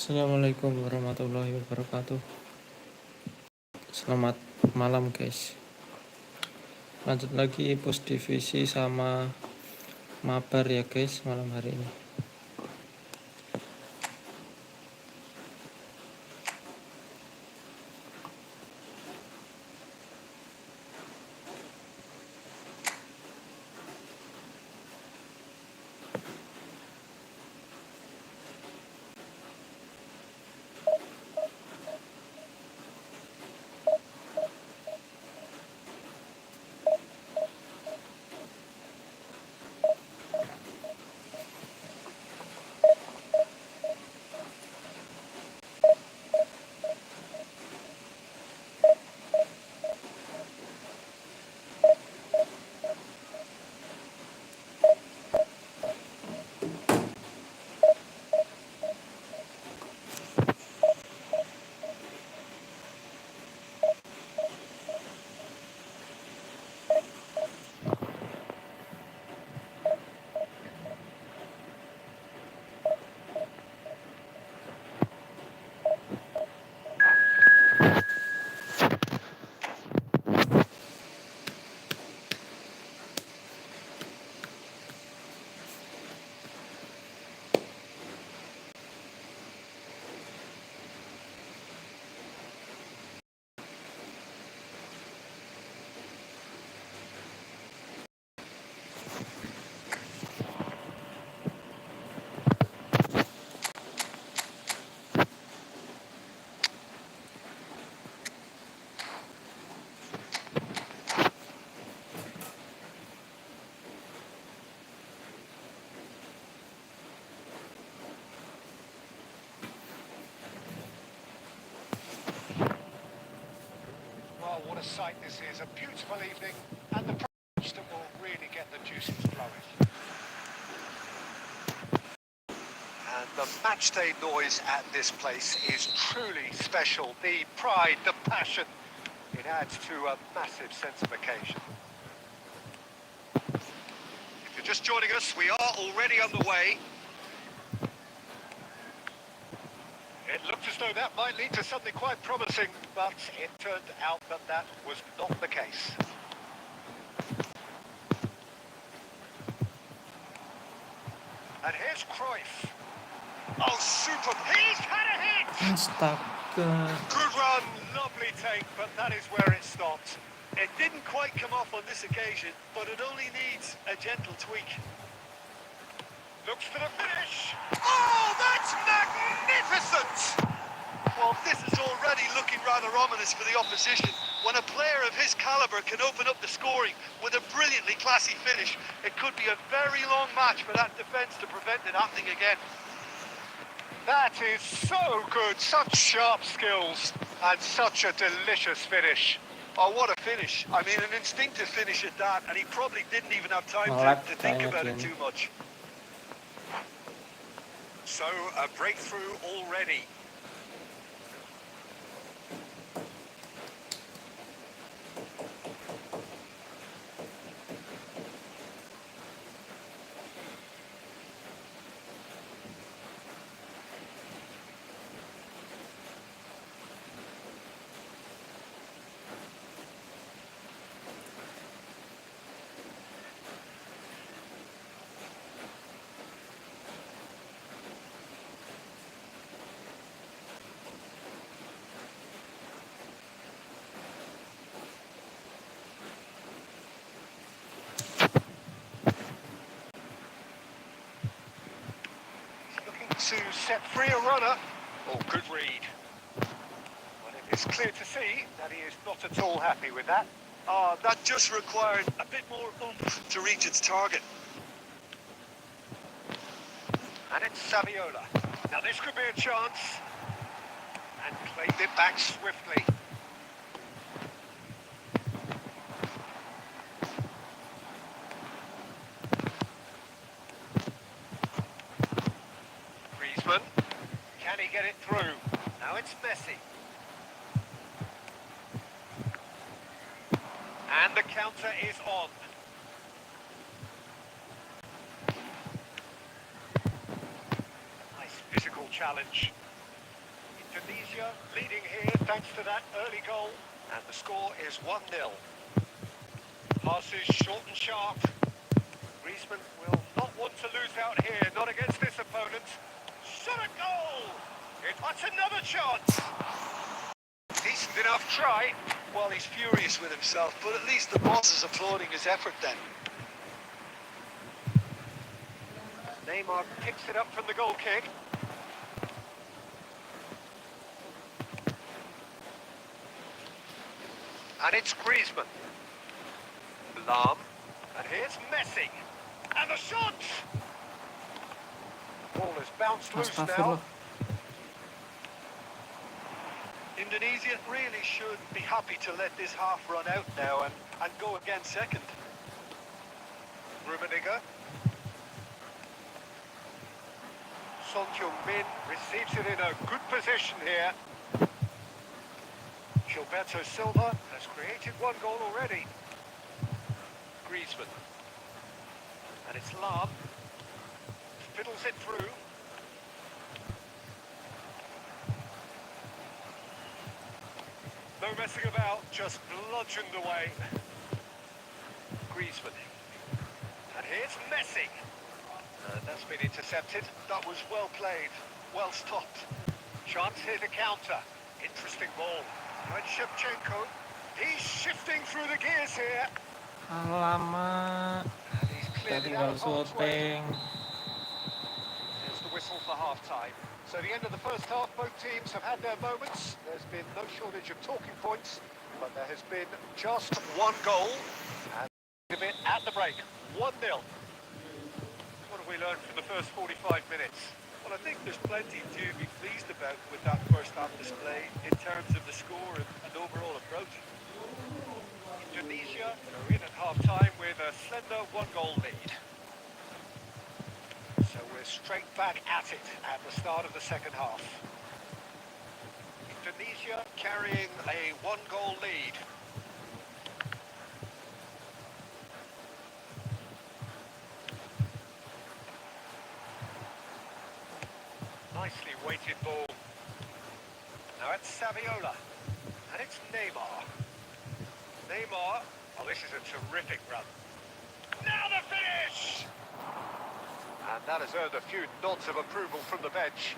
Assalamualaikum warahmatullahi wabarakatuh. Selamat malam guys. Lanjut lagi post divisi sama Mabar ya guys malam hari ini. Well, what a sight this is. A beautiful evening and the approach that will really get the juices flowing. And the matchday noise at this place is truly special. The pride, the passion, it adds to a massive sense of occasion. If you're just joining us, we are already underway. It looked as though that might lead to something quite promising, but it turned out that that was not the case. And here's Cruyff. Oh, super! He's had a hit! Astaga. Good run, lovely take, but that is where it stopped. It didn't quite come off on this occasion, but it only needs a gentle tweak. Looks for the finish. Oh, that's magnificent! Well, this is already looking rather ominous for the opposition. When a player of his calibre can open up the scoring with a brilliantly classy finish, it could be a very long match for that defence to prevent it happening again. That is so good, such sharp skills, and such a delicious finish. Oh, what a finish. I mean, an instinctive finish at that, and he probably didn't even have time to think about it too much. So, a breakthrough already. To set free a runner. Oh, good read. But it is clear to see that he is not at all happy with that. That just required a bit more oomph to reach its target. And it's Saviola. Now this could be a chance. And played it back swiftly. Can he get it through? Now it's Messi. And the counter is on. Nice physical challenge. Indonesia leading here thanks to that early goal. And the score is 1-0. Passes short and sharp. Griezmann will not want to lose out here, not against this opponent. Shot a goal! That's another chance! Decent enough try. Well, he's furious with himself, but at least the boss is applauding his effort then. Neymar picks it up from the goal kick. And it's Griezmann. Lahm. And here's Messi. And the shot! Ball has bounced loose now. Astagfirullah. Indonesia really should be happy to let this half run out now and go again second. Rummenigge. Son Heung-min receives it in a good position here. Gilberto Silva has created one goal already. Griezmann. And it's Lahm. Fiddles it through. No messing about, just bludgeoned away. Griezmann. And here's Messi. And that's been intercepted. That was well played, well stopped. Chance here to counter. Interesting ball. And Shevchenko, he's shifting through the gears here. Alamak. And he's Kita cleared it tinggal out of harm's way. syuting. There's the whistle for half-time. So the end of the first half, both teams have had their moments. There's been no shortage of talking points, but there has been just one goal. And a bit at the break, 1-0. What have we learned from the first 45 minutes? Well, I think there's plenty to be pleased about with that first half display in terms of the score and overall approach. Indonesia are in at half-time with a slender one-goal lead. So we're straight back at it at the start of the second half. Indonesia carrying a one-goal lead. Nicely weighted ball. Now it's Saviola. And it's Neymar. Neymar. Oh, this is a terrific run. Now the finish! And that has earned a few nods of approval from the bench.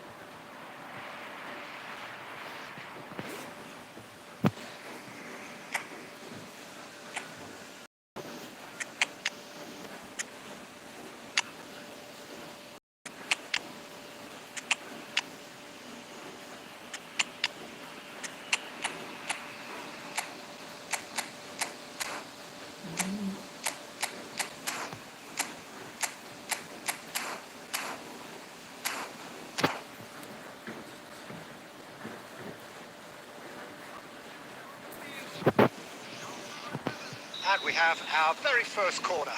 And we have our very first corner.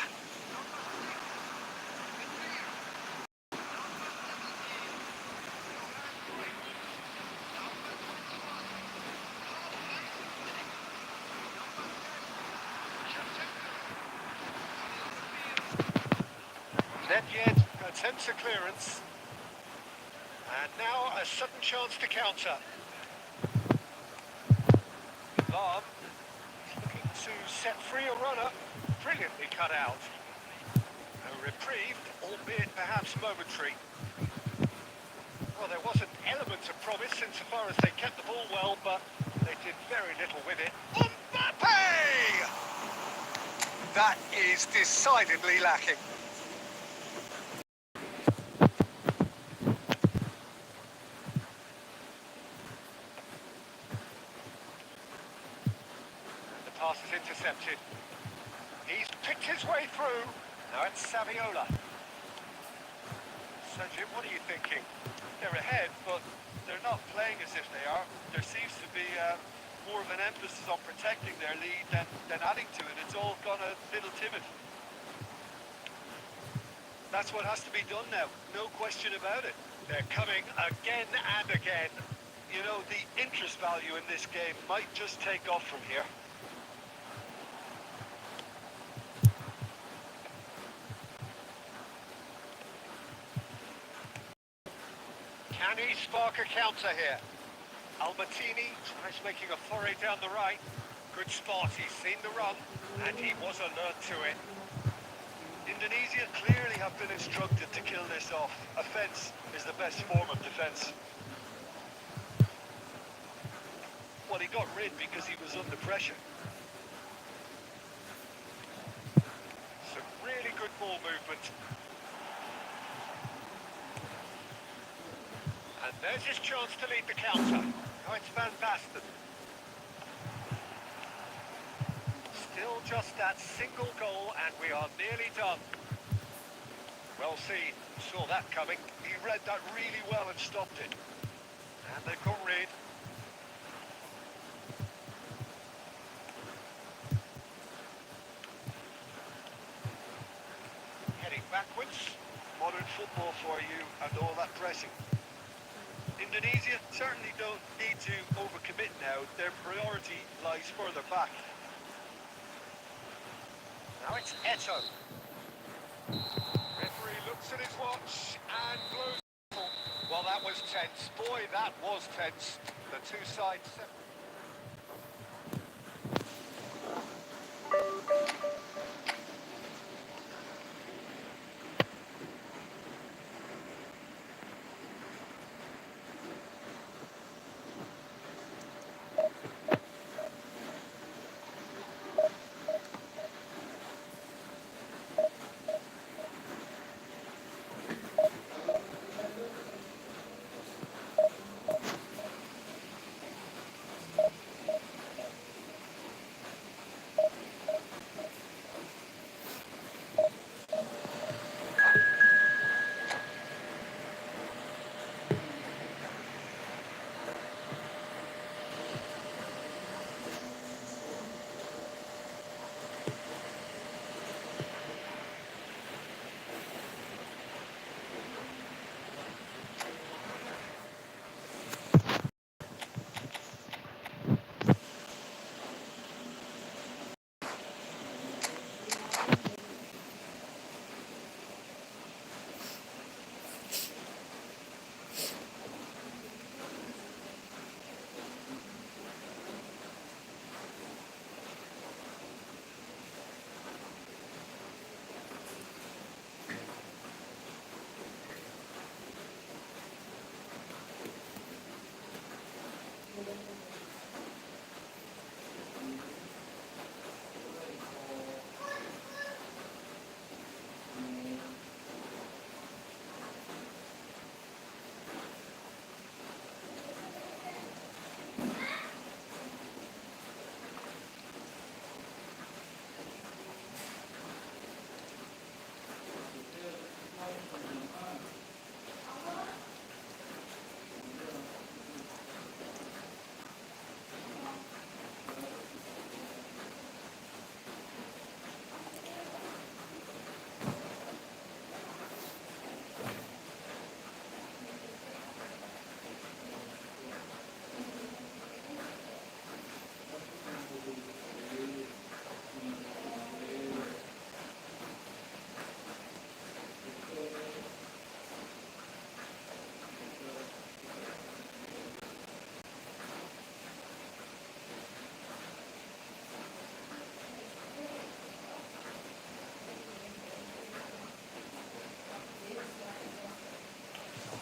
Not yet, attempts a clearance. And now a sudden chance to counter. Lahm. To set free a runner, brilliantly cut out. A reprieve, albeit perhaps momentary. Well, there was an element of promise insofar as they kept the ball well, but they did very little with it. Mbappe! That is decidedly lacking. Pass is intercepted. He's picked his way through. Now it's Saviola. Sergio, what are you thinking? They're ahead, but they're not playing as if they are. There seems to be more of an emphasis on protecting their lead than adding to it. It's all gone a little timid. That's what has to be done now. No question about it. They're coming again and again. You know, the interest value in this game might just take off from here. Can he spark a counter here? Albertini tries making a foray down the right. Good spot, he's seen the run, and he was alert to it. Indonesia clearly have been instructed to kill this off. Offence is the best form of defence. Well, he got rid because he was under pressure. Some really good ball movement. And there's his chance to lead the counter. Oh, it's Van Basten. Still just that single goal and we are nearly done. Well seen, saw that coming. He read that really well and stopped it. And they've got rid. Heading backwards. Modern football for you and all that pressing. Indonesia certainly don't need to overcommit now. Their priority lies further back. Now it's Eto. Referee looks at his watch and blows. Well, that was tense. Boy, that was tense. The two sides separate.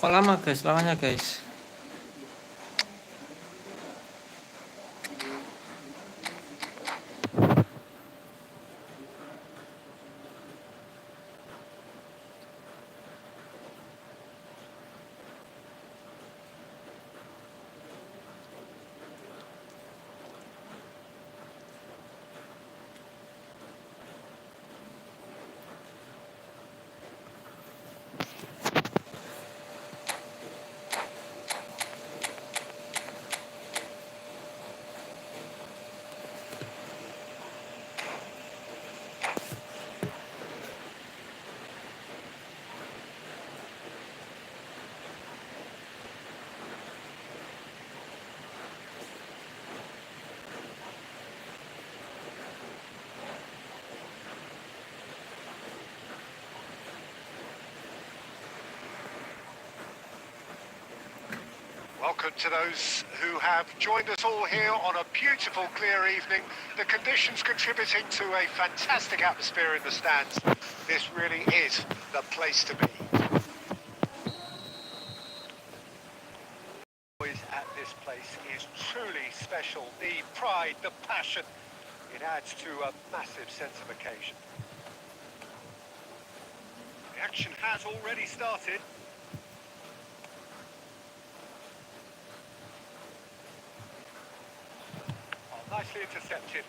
Kok lama guys lawannya guys? Welcome to those who have joined us all here on a beautiful, clear evening. The conditions contributing to a fantastic atmosphere in the stands. This really is the place to be. At this place is truly special. The pride, the passion, it adds to a massive sense of occasion. The action has already started. Oh, nicely intercepted.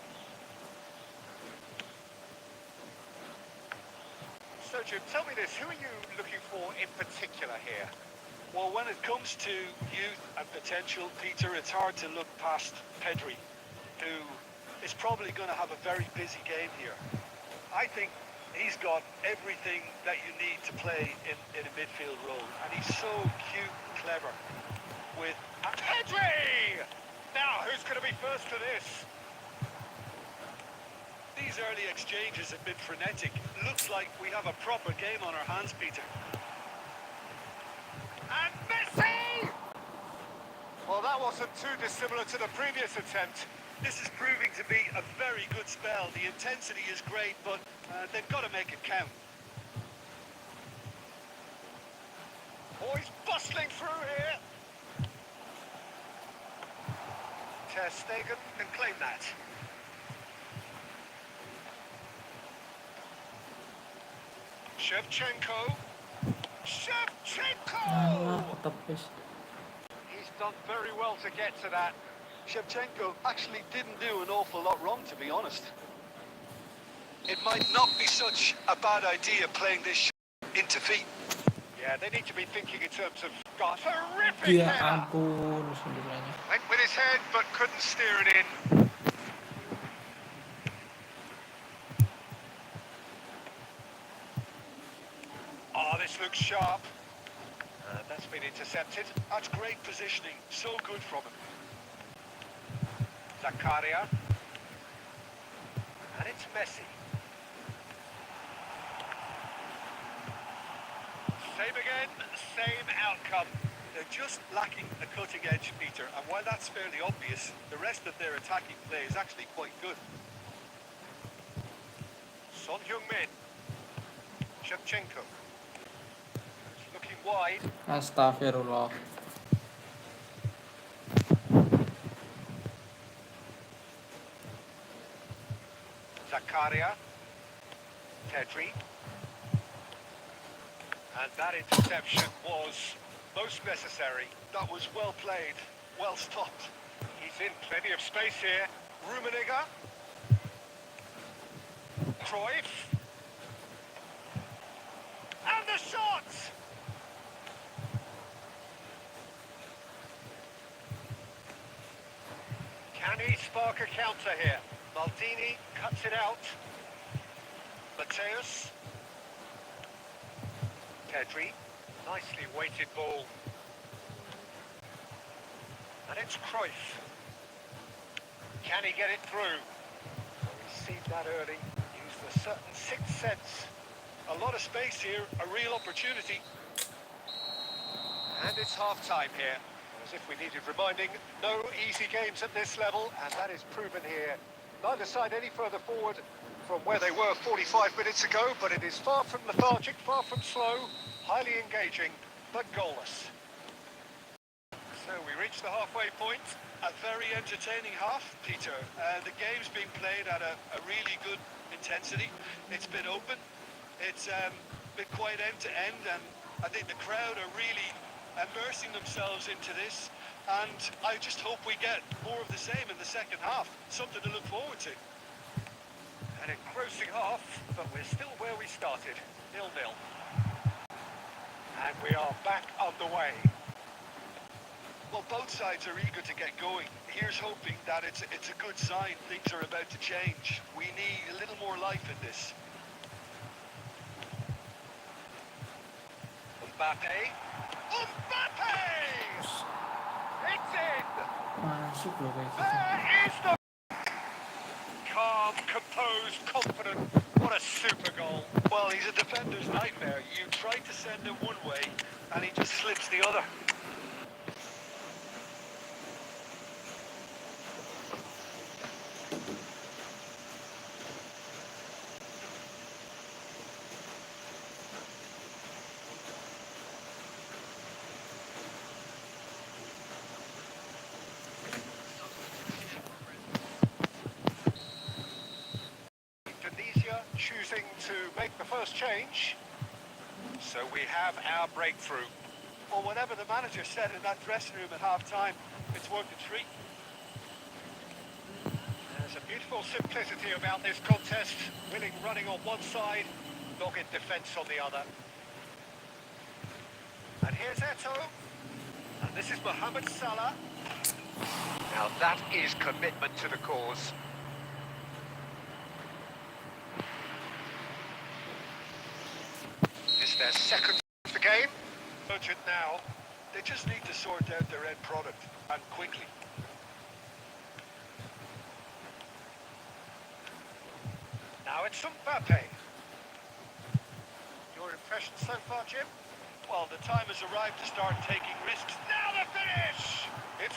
Sergio, tell me this, who are you looking for in particular here? Well, when it comes to youth and potential, Peter, it's hard to look past Pedri, who is probably going to have a very busy game here. I think he's got everything that you need to play in a midfield role, and he's so cute and clever. With Pedri! Now, who's going to be first to this? These early exchanges have been frenetic. Looks like we have a proper game on our hands, Peter. And Messi! Well, that wasn't too dissimilar to the previous attempt. This is proving to be a very good spell. The intensity is great, but they've got to make it count. Oh, he's bustling through here. Ter Stegen can claim that. Shevchenko. Shevchenko! Tepis. He's done very well to get to that. Shevchenko actually didn't do an awful lot wrong, to be honest. It might not be such a bad idea playing this into feet. Yeah, they need to be thinking in terms of terrific Ya header. ampun, sebenarnya. Went with his head, but couldn't steer it in. Oh, this looks sharp. That's been intercepted. That's great positioning. So good from him. Zakaria. And it's Messi. Same again, same outcome. They're just lacking a cutting edge, Peter, and while that's fairly obvious, the rest of their attacking play is actually quite good. Son Heung-min. Shevchenko. It's looking wide. Astagfirullah. Zakaria. Pedri. And that interception was most necessary. That was well played, well stopped. He's in plenty of space here. Rummenigge. Cruyff. And the shot! Can he spark a counter here? Maldini cuts it out. Mateus. Pedri. Nicely weighted ball. And it's Cruyff. Can he get it through? Well, he's seen that early. Used a certain sixth sense. A lot of space here, a real opportunity. And it's half-time here. As if we needed reminding, no easy games at this level, and that is proven here. Neither side any further forward from where they were 45 minutes ago, but it is far from lethargic, far from slow, highly engaging, but goalless. So we reach the halfway point. A very entertaining half, Peter. The game's been played at a really good intensity. It's been open. It's been quite end to end, and I think the crowd are really immersing themselves into this. And I just hope we get more of the same in the second half. Something to look forward to. An engrossing half, but we're still where we started, 0-0. And we are back underway. Well, both sides are eager to get going. Here's hoping that it's a good sign. Things are about to change. We need a little more life in this. Mbappe. Mbappe! It's in! Masuk loh kayak gitu. There is the... Calm, composed, confident. What a super goal. Well, he's a defender's nightmare. You try to send him one way, and he just slips the other. racing to make the first change. So we have our breakthrough. Well, whatever the manager said in that dressing room at half-time, it's worked a treat. There's a beautiful simplicity about this contest. Willing running on one side, dogged defence on the other. And here's Eto. And this is Mohamed Salah. Now that is commitment to the cause. It's their second of the game. Urgent now. They just need to sort out their end product, and quickly. Now it's Mbappe. Your impression so far, Jim? Well, the time has arrived to start taking risks. Now the finish!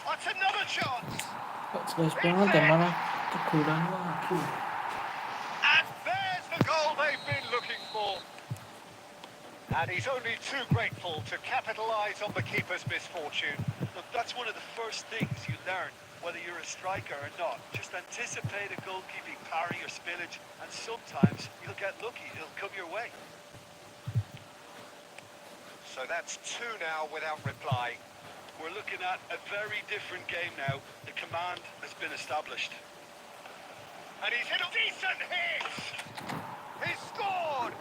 That's another chance! Kok jelas banget ya, malah teguran lagi. And there's the goal they've been looking for. And he's only too grateful to capitalise on the keeper's misfortune. Look, that's one of the first things you learn, whether you're a striker or not. Just anticipate a goalkeeping parry or spillage, and sometimes you'll get lucky. It'll come your way. So that's two now without reply. We're looking at a very different game now. The command has been established. And he's hit a decent hit! He scored!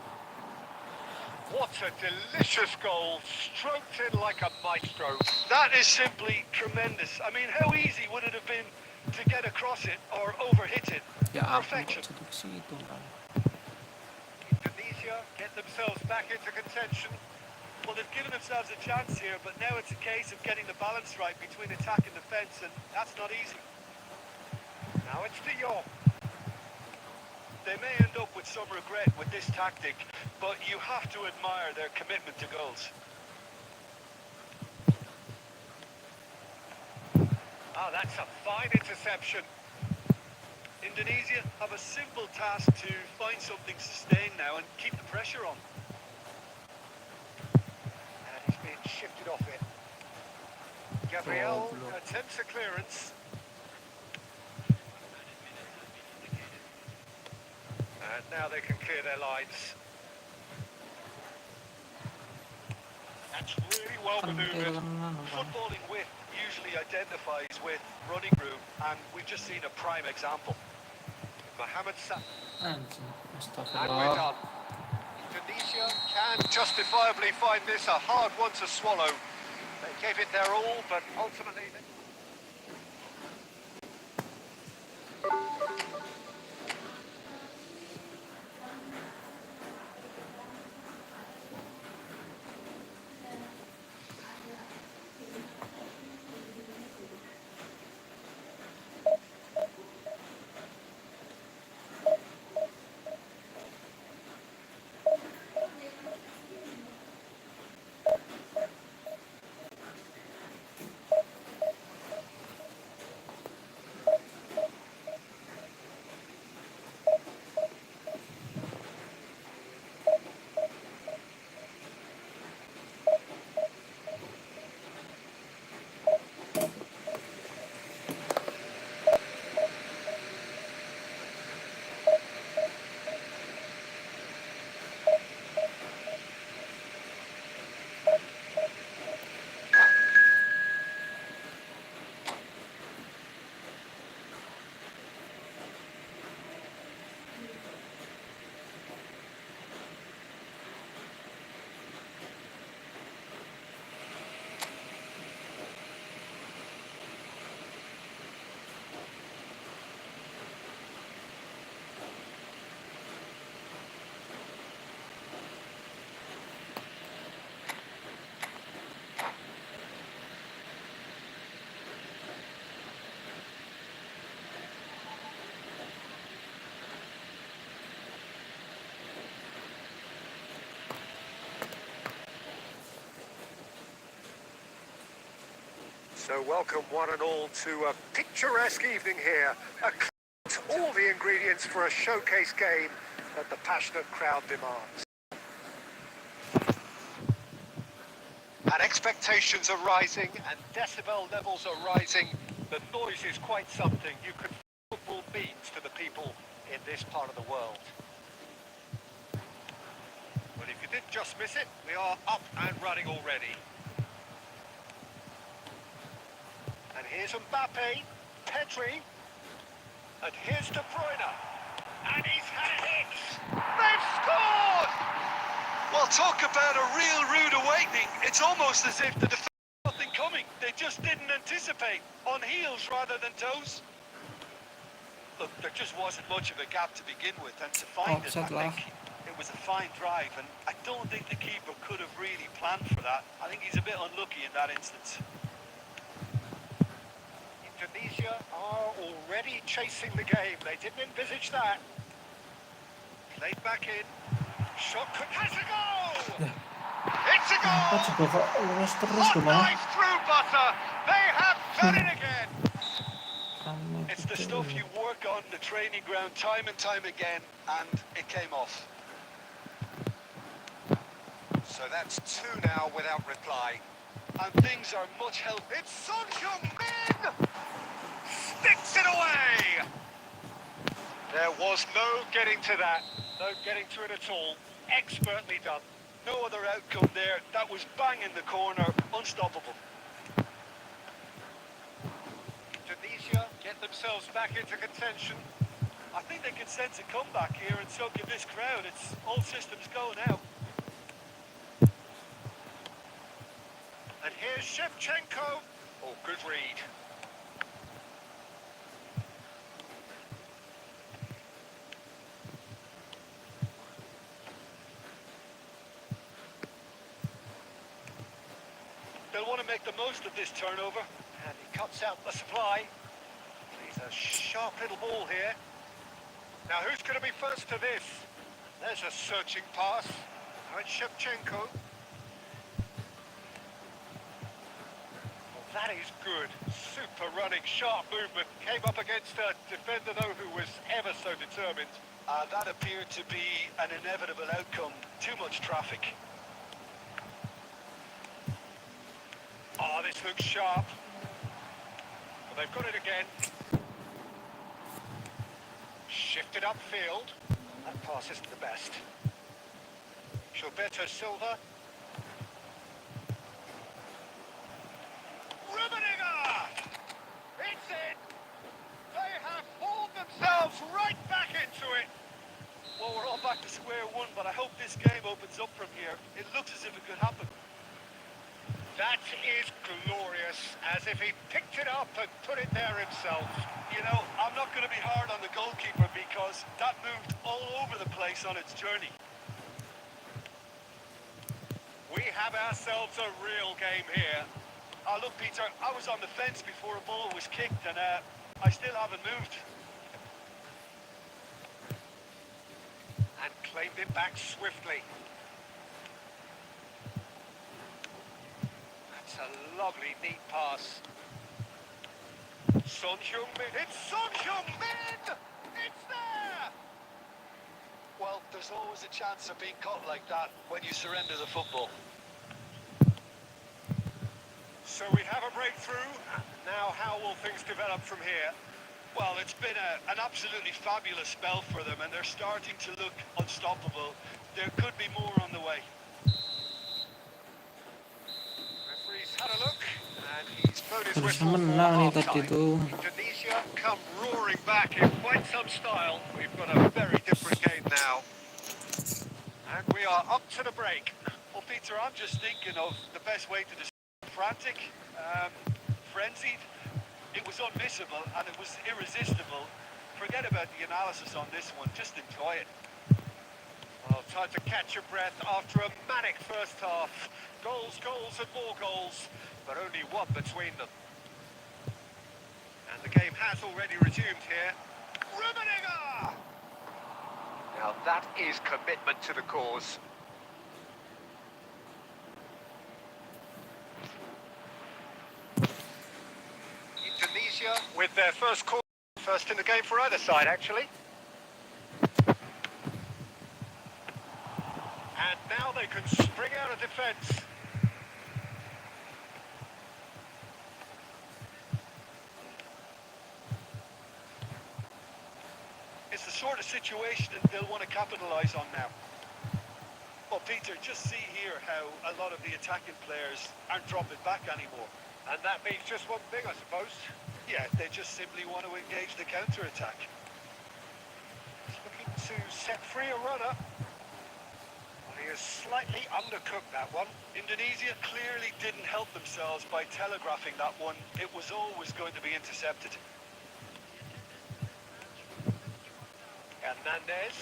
What a delicious goal, stroked in like a maestro. That is simply tremendous. I mean, how easy would it have been to get across it or overhit it? Ya ampun, Perfection. kok jadi ke situ kan. Indonesia get themselves back into contention. Well, they've given themselves a chance here, but now it's a case of getting the balance right between attack and defence, and that's not easy. Now it's De Jong. They may end up with some regret with this tactic, but you have to admire their commitment to goals. Oh, that's a fine interception. Indonesia have a simple task to find something sustained now and keep the pressure on. And he's being shifted off it. Gabriel attempts a clearance. And now they can clear their lines. That's really well manoeuvred. Footballing width usually identifies with running room, and we've just seen a prime example. Mohamed Salah. Anjing, And we're astagfirullah. done. Indonesia can justifiably find this a hard one to swallow. They gave it their all, but ultimately... So welcome one and all to a picturesque evening here. All the ingredients for a showcase game that the passionate crowd demands. And expectations are rising and decibel levels are rising. The noise is quite something. You can football means to the people in this part of the world. But if you did just miss it, we are up and running already. And here's Mbappe, Pedri, and here's De Bruyne. And he's had it hit! They've scored! Well, talk about a real rude awakening. It's almost as if the defence had nothing coming. They just didn't anticipate. On heels rather than toes. Look, there just wasn't much of a gap to begin with, and to find it, Offside I lah. think it was a fine drive, and I don't think the keeper could have really planned for that. I think he's a bit unlucky in that instance. Indonesia are already chasing the game. They didn't envisage that. Played back in. Shot could has a goal! It's a Apa goal! coba kok lurus terus Hot gimana? knife through butter. They have done it again. Sama It's the gitu. stuff you work on the training ground time and time again, and it came off. So that's two now without reply. And things are much healthier. It's Son Heung-min! Sticks it away! There was no getting to that. No getting to it at all. Expertly done. No other outcome there. That was bang in the corner, unstoppable. Indonesia get themselves back into contention. I think they can sense a comeback here, and so can this crowd. It's all systems go now. And here's Shevchenko. Oh, good read. They'll want to make the most of this turnover. And he cuts out the supply. He's a sharp little ball here. Now who's going to be first to this? There's a searching pass. Now it's Shevchenko. Well, that is good. Super running, sharp movement. Came up against a defender though who was ever so determined. That appeared to be an inevitable outcome. Too much traffic. Oh, this looks sharp. Well, they've got it again. Shifted upfield. That pass isn't the best. Gilberto Silva. Rummenigge! It's in! They have hauled themselves right back into it! Well, we're all back to square one, but I hope this game opens up from here. It looks as if it could happen. That is glorious, as if he picked it up and put it there himself. You know, I'm not going to be hard on the goalkeeper because that moved all over the place on its journey. We have ourselves a real game here. Look, Peter, I was on the fence before a ball was kicked, and I still haven't moved. And claimed it back swiftly. That's a lovely, neat pass. Son Heung-min. It's Son Heung-min! It's there! Well, there's always a chance of being caught like that when you surrender the football. So we have a breakthrough. Now how will things develop from here? Well, it's been an absolutely fabulous spell for them, and they're starting to look unstoppable. There could be more on the way. Referee's had a look, and he's blown his Harusnya whistle for menang nih tadi half-time. tuh. Indonesia come roaring back in quite some style. We've got a very different game now. And we are up to the break. Well, Peter, I'm just thinking of the best way to describe frantic, frenzied. It was unmissable and it was irresistible. Forget about the analysis on this one, just enjoy it. Well, time to catch your breath after a manic first half. Goals, goals and more goals, but only one between them. And the game has already resumed here. Rummenigge! Now that is commitment to the cause. Indonesia with their first corner, first in the game for either side actually. And now they can spring out of defence. It's the sort of situation that they'll want to capitalise on now. Well, Peter, just see here how a lot of the attacking players aren't dropping back anymore. And that means just one thing, I suppose. Yeah, they just simply want to engage the counter-attack. He's looking to set free a runner. Well, he has slightly undercooked that one. Indonesia clearly didn't help themselves by telegraphing that one. It was always going to be intercepted. Hernandez.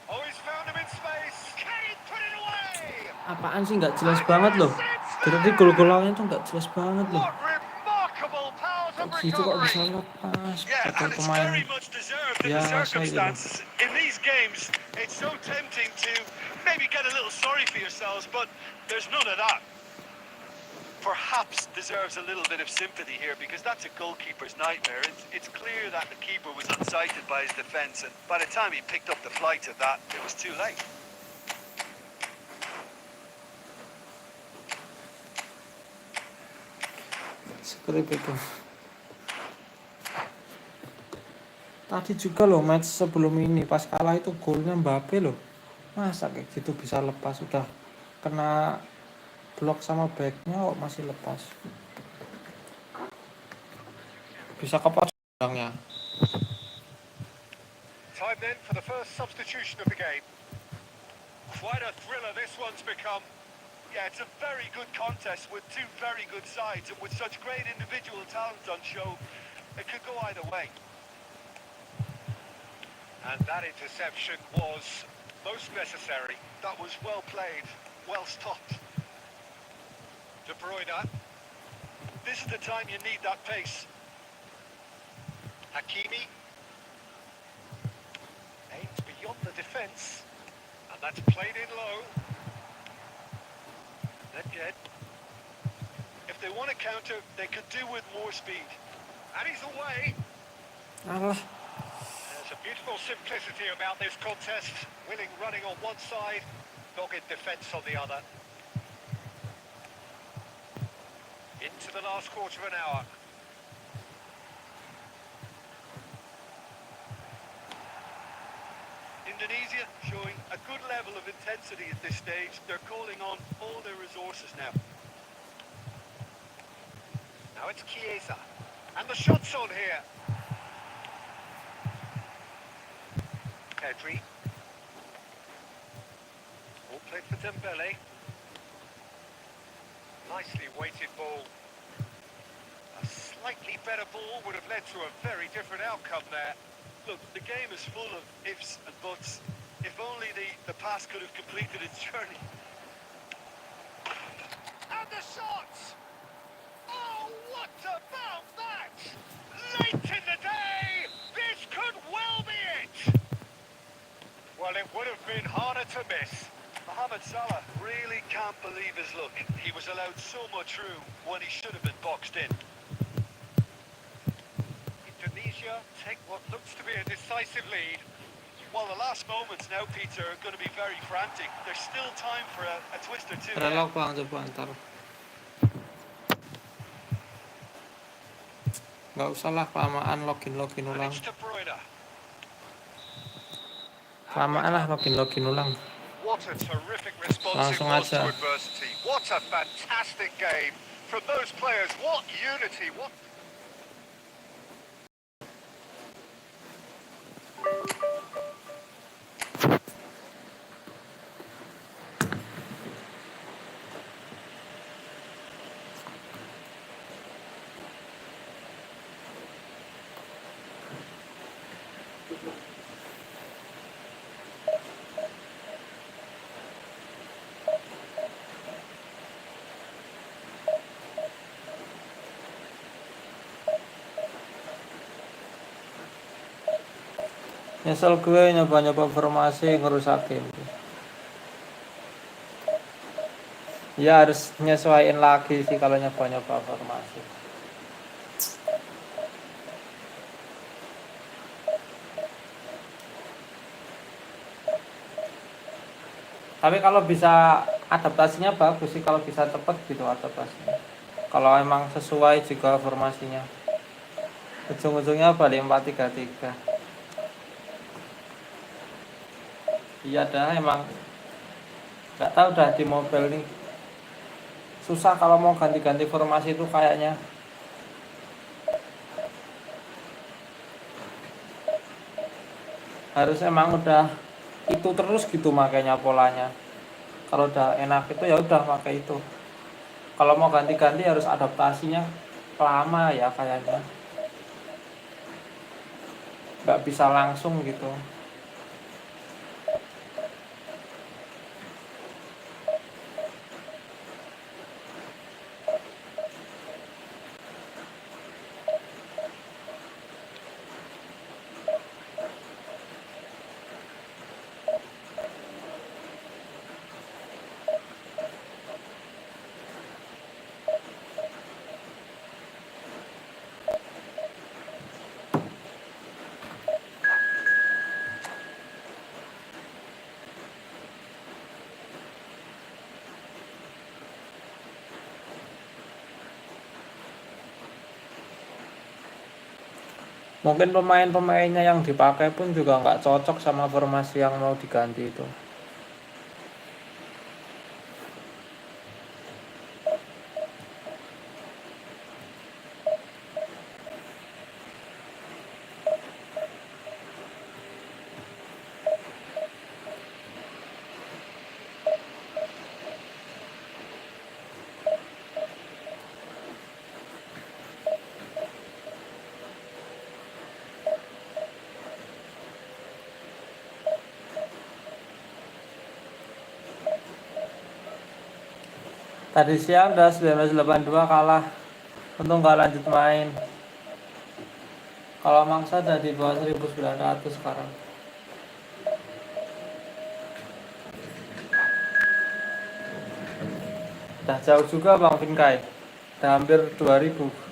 Oh, he's found him in space. Can he put it away? Apaan sih, nggak jelas banget loh. Berarti gol-golannya tuh nggak jelas banget loh. What remarkable powers of Kok gitu kok bisa recovery. lepas Yeah, padahal and it's pemain very much deserved in the biasa gitu loh. circumstances. In these games, it's so tempting to maybe get a little sorry for yourselves, but there's none of that. Perhaps deserves a little bit of sympathy here because that's a goalkeeper's nightmare. It's clear that the keeper was unsighted by his defence, and by the time he picked up the flight of that, it was too late. Skrip itu. Tadi juga loh match sebelum ini pas kalah itu golnya Mbappe loh. Masa kayak gitu bisa lepas, udah kena blok sama backnya kok masih lepas. Bisa kepas orangnya. Time then for the first substitution of the game. Quite a thriller this one's become. Yeah, it's a very good contest with two very good sides, and with such great individual talent on show, it could go either way. And that interception was most necessary. That was well played, well stopped. De Bruyne. This is the time you need that pace. Hakimi. Aimed beyond the defence. And that's played in low. Not yet. If they want to counter, they could do with more speed. And he's away. Alah, There's a beautiful simplicity about this contest. Willing running on one side, dogged defence on the other. Into the last quarter of an hour. Indonesia showing a good level of intensity at this stage. They're calling on all their resources now. Now it's Chiesa. And the shot's on here. Pedri. All played for Dembele. Nicely weighted ball. A slightly better ball would have led to a very different outcome there. Look, the game is full of ifs and buts. If only the pass could have completed its journey. And the shot! Oh, what about that? Late in the day, this could well be it. Well, it would have been harder to miss. Mohamed Salah really can't believe his luck. He was allowed so much room when he should have been boxed in. Indonesia take what looks to be a decisive lead. Well, the last moments now, Peter, are going to be very frantic. There's still time for a twist or two. relok bang, coba ntar. Nggak usah lah kelamaan login And ulang. it's De Bruyne. Kelamaan lah login ulang. What a terrific response it Langsung was to aja. adversity. What a fantastic game from those players. What unity, what... Nyesel gue nyoba-nyoba formasi ngerusakin. Ya harus nyesuaiin lagi sih kalau nyoba-nyoba formasi. Tapi kalau bisa adaptasinya bagus sih, kalau bisa cepet gitu adaptasinya. Kalau emang sesuai juga formasinya. Ujung-ujungnya balik 4-3-3. Iya dah, emang Nggak tahu dah di mobile nih. Susah kalau mau ganti-ganti formasi itu kayaknya. Harus emang udah itu terus gitu makanya polanya. Kalau udah enak itu ya udah pakai itu. Kalau mau ganti-ganti harus adaptasinya lama ya kayaknya. Nggak bisa langsung gitu. Mungkin pemain-pemainnya yang dipakai pun juga nggak cocok sama formasi yang mau diganti itu. Tadi siang udah 1982 kalah. Untung nggak lanjut main. Kalau mangsa udah di bawah 1900 sekarang. Udah jauh juga Bang Vinkai. Udah hampir 2000.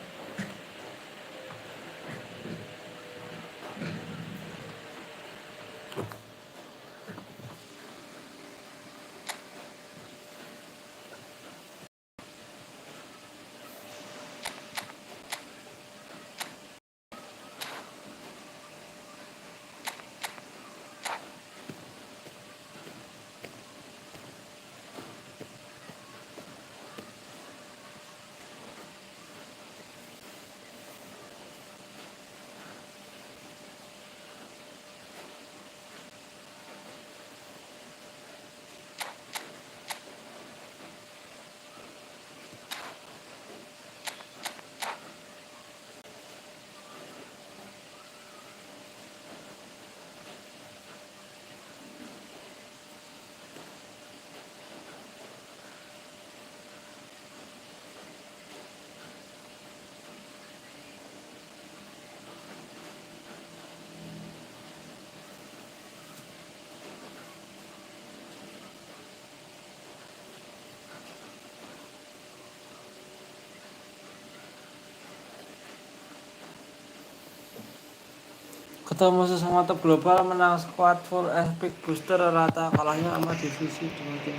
Ketemu sesama top global menang squad full epic booster rata kalahnya sama divisi dua tim.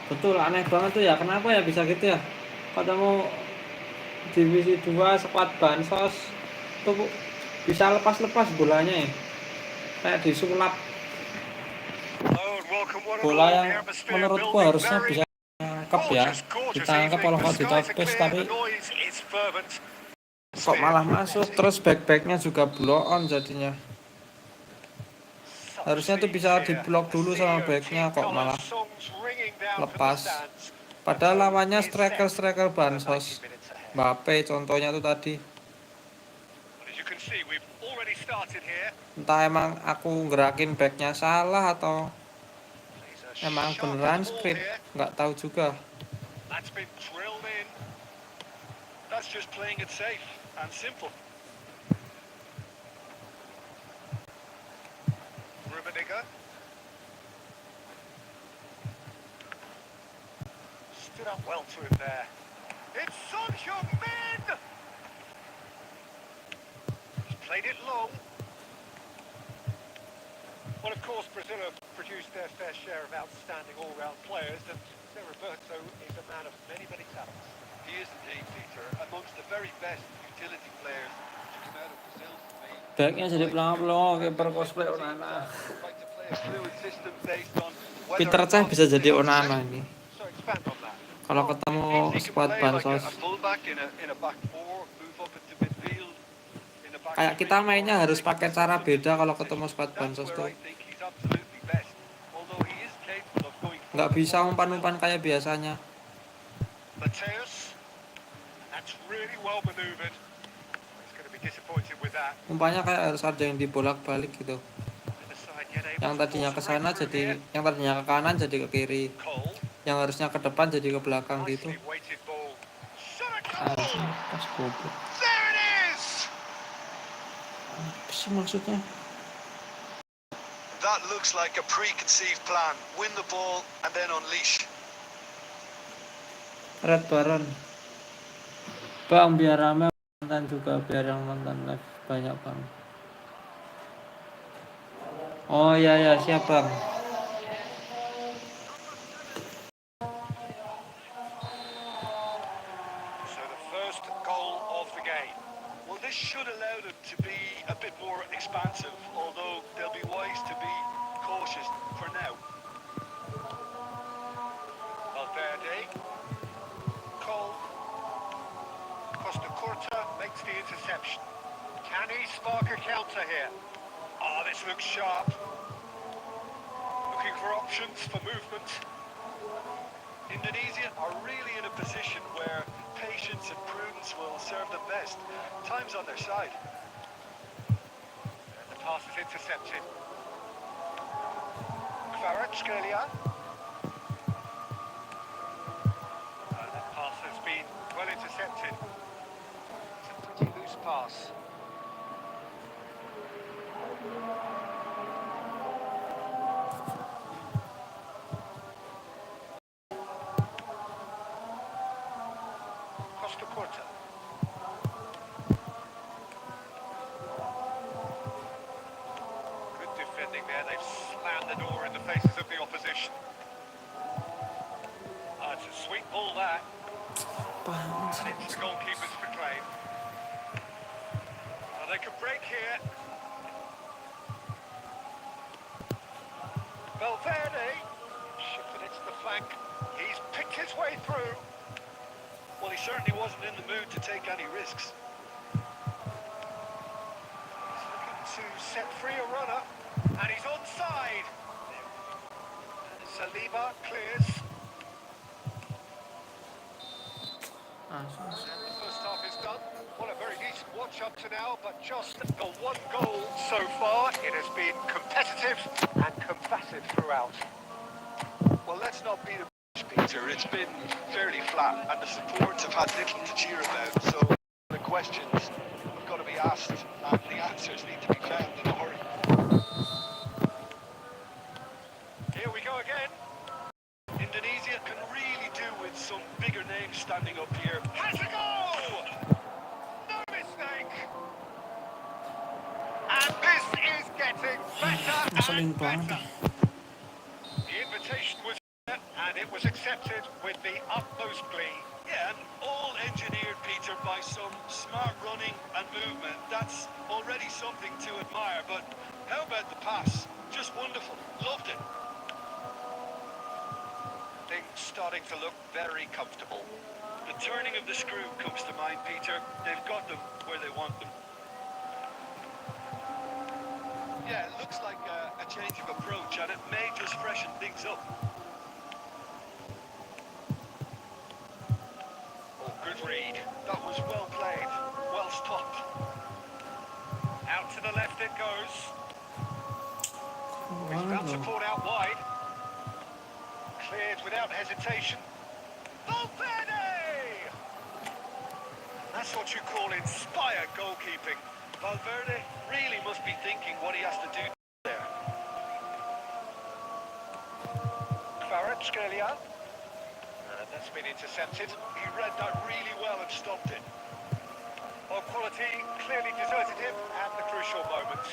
Betul aneh banget tuh ya, kenapa ya bisa gitu ya? Ketemu divisi 2 squad bansos tuh bisa lepas-lepas bolanya ya. Kayak disulap. Oh, and welcome one and Bola all. yang The atmosphere menurutku building harusnya very bisa nangkep ya. gorgeous Ditangkap evening. kalau The nggak skies are ditopis, clear, tapi the noise is fervent. kok malah masuk. Terus back-backnya juga blow on jadinya. Such Harusnya tuh scenes bisa here. diblok A dulu sea sama of team backnya, kok colours, malah songs ringing down from the lepas. stands. The Padahal tone lawannya is set striker-striker for the 90 bansos. minutes ahead. Mbappe contohnya tuh tadi. But as you can see, we've already started here. Entah emang aku gerakin backnya salah atau Plays a emang sharp on beneran the ball script. here. Nggak tahu juga. That's been drilled in. That's just playing it safe and simple. Rummenigge. Stood up well to him there. It's Son Heung-min! He's played it long. Well, of course, Brazil have produced their fair share of outstanding all-round players, and Roberto is a man of many, many talents. He is indeed, Peter, amongst the very best utility players to come out of Brazil for me. Backnya jadi pelongo-pelongo, kiper cosplay Onana. Like to play a fluid system based on whether Peter or Cech not bisa they jadi have the Onana same. ini So expand on that. kalau Well, it ketemu means he can squad play like a bansos. fullback in a back four, move up into midfield in a back Kayak kita three, mainnya or harus take up pakai a cara central beda midfield kalau ketemu position. squad That's bansos where tuh. I think he's absolutely best. Although he is capable of going Nggak bisa forward still. umpan-umpan kayak biasanya. Mateus, that's really well manoeuvred. He's going to be disappointed with that. Umpannya kayak harus ada yang dibolak-balik gitu. And the side yet able Yang to tadinya force ke a break sana through jadi, here. yang tadinya ke kanan jadi ke kiri. Cole, Yang harusnya ke depan jadi ke belakang gitu. nicely weighted ball. Shot a Anjing, goal! pas goblok. There it is! Apa sih maksudnya? That looks like a preconceived plan. Win the ball and then unleash. Red Baron. Bang, biar rame nonton juga, biar yang nonton live banyak bang. Oh iya ya, siap bang. So the first goal of the game. Well, this should allow them to be a bit more expansive, although they'll be wise to be cautious for now. Valverde, Cole, Costa Curta makes the interception. Can he spark a counter here? Oh, this looks sharp. Looking for options for movement. Indonesia are really in a position where patience and prudence will serve them best. Time's on their side. And the pass is intercepted. Kvaratskhelia. And that pass has been well intercepted. It's a pretty loose pass. Costa Curta. Good defending there. They've slammed the door in the faces of the opposition. It's a sweet ball that. And it's the goalkeeper's for claim. Well, they could break here. Valverde. Shifted it to the flank. He's picked his way through. Well, he certainly wasn't in the mood to take any risks. He's looking to set free a runner, and he's onside. Saliba clears. And the first half is done. Well, a very decent watch up to now, but just the one goal so far. It has been competitive and combative throughout. Well, let's not beat a Peter. It's been fairly flat, and the supports have had little to cheer about. So the questions have got to be asked, and the answers need to be found in a hurry. Here we go again. Indonesia can really do with some bigger names standing up here. Has a goal! No mistake! And this is getting better and better. The invitation was there, and it was accepted with the utmost glee. Yeah, and all engineered, Peter, by some smart running and movement. That's already something to admire, but how about the pass? Just wonderful. Loved it. Things starting to look very comfortable. The turning of the screw comes to mind, Peter. They've got them where they want them. Yeah, it looks like a change of approach, and it may just freshen things up. Oh, good read. That was well played. Well stopped. Out to the left it goes. He's found support out wide. Cleared without hesitation. Valverde! That's what you call inspired goalkeeping. Valverde really must be thinking what he has to do there. Kvaratskhelia. And that's been intercepted. He read that really well and stopped it. Well, quality clearly deserted him at the crucial moment.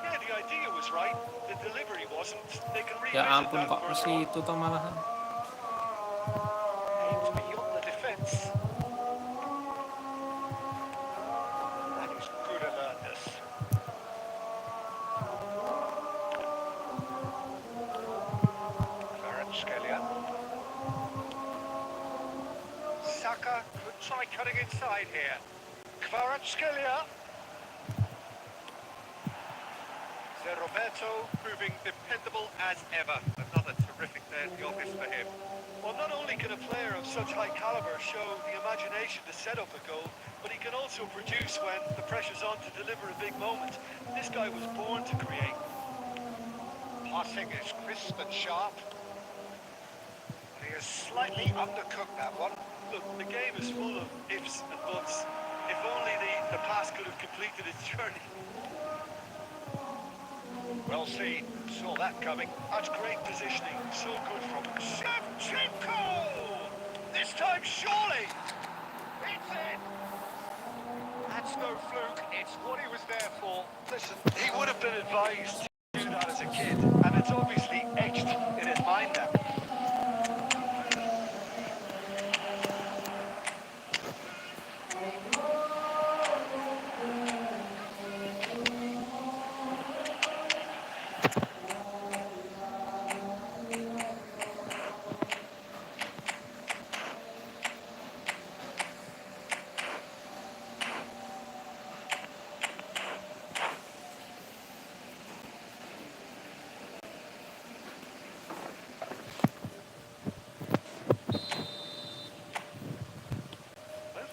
Yeah, the idea was right. The delivery wasn't. They can revisit Ya ampun, that kok further masih on. itu toh malahan. Aims beyond the defence. That is good alertness. try cutting inside here. Kvaratskhelia. Roberto proving dependable as ever. Another terrific day at the office for him. Well, not only can a player of such high caliber show the imagination to set up a goal, but he can also produce when the pressure's on to deliver a big moment. This guy was born to create. Passing is crisp and sharp. And he has slightly undercooked that one. Look, the game is full of ifs and buts. If only the pass could have completed its journey. Well seen, saw that coming. That's great positioning, so good from Shevchenko! This time surely! It's in! That's no fluke, it's what he was there for. Listen, he would have been advised to do that as a kid, and it's obviously etched in his mind now.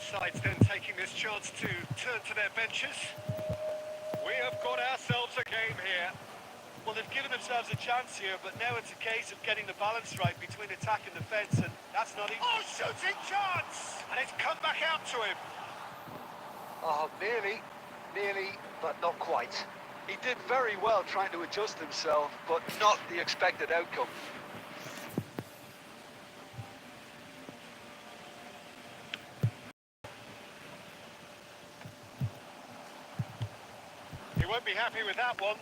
Sides then taking this chance to turn to their benches. We have got ourselves a game here. Well, they've given themselves a chance here, but now it's a case of getting the balance right between attack and defence, and that's not easy. Oh, shooting chance! And it's come back out to him. Oh, nearly, but not quite. He did very well trying to adjust himself, but not the expected outcome. He won't be happy with that one.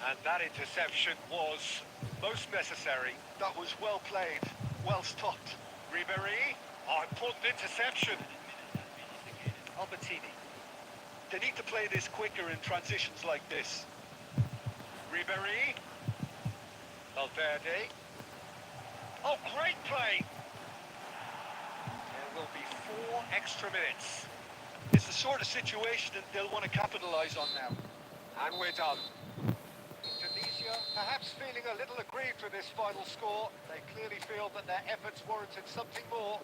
And that interception was most necessary. That was well played, well stopped. Ribéry, important interception. Albertini. They need to play this quicker in transitions like this. Ribéry. Valverde. Oh, great play! There will be 4 extra minutes. It's the sort of situation that they'll want to capitalise on now. And we're done. Tunisia perhaps feeling a little aggrieved with this final score. They clearly feel that their efforts warranted something more.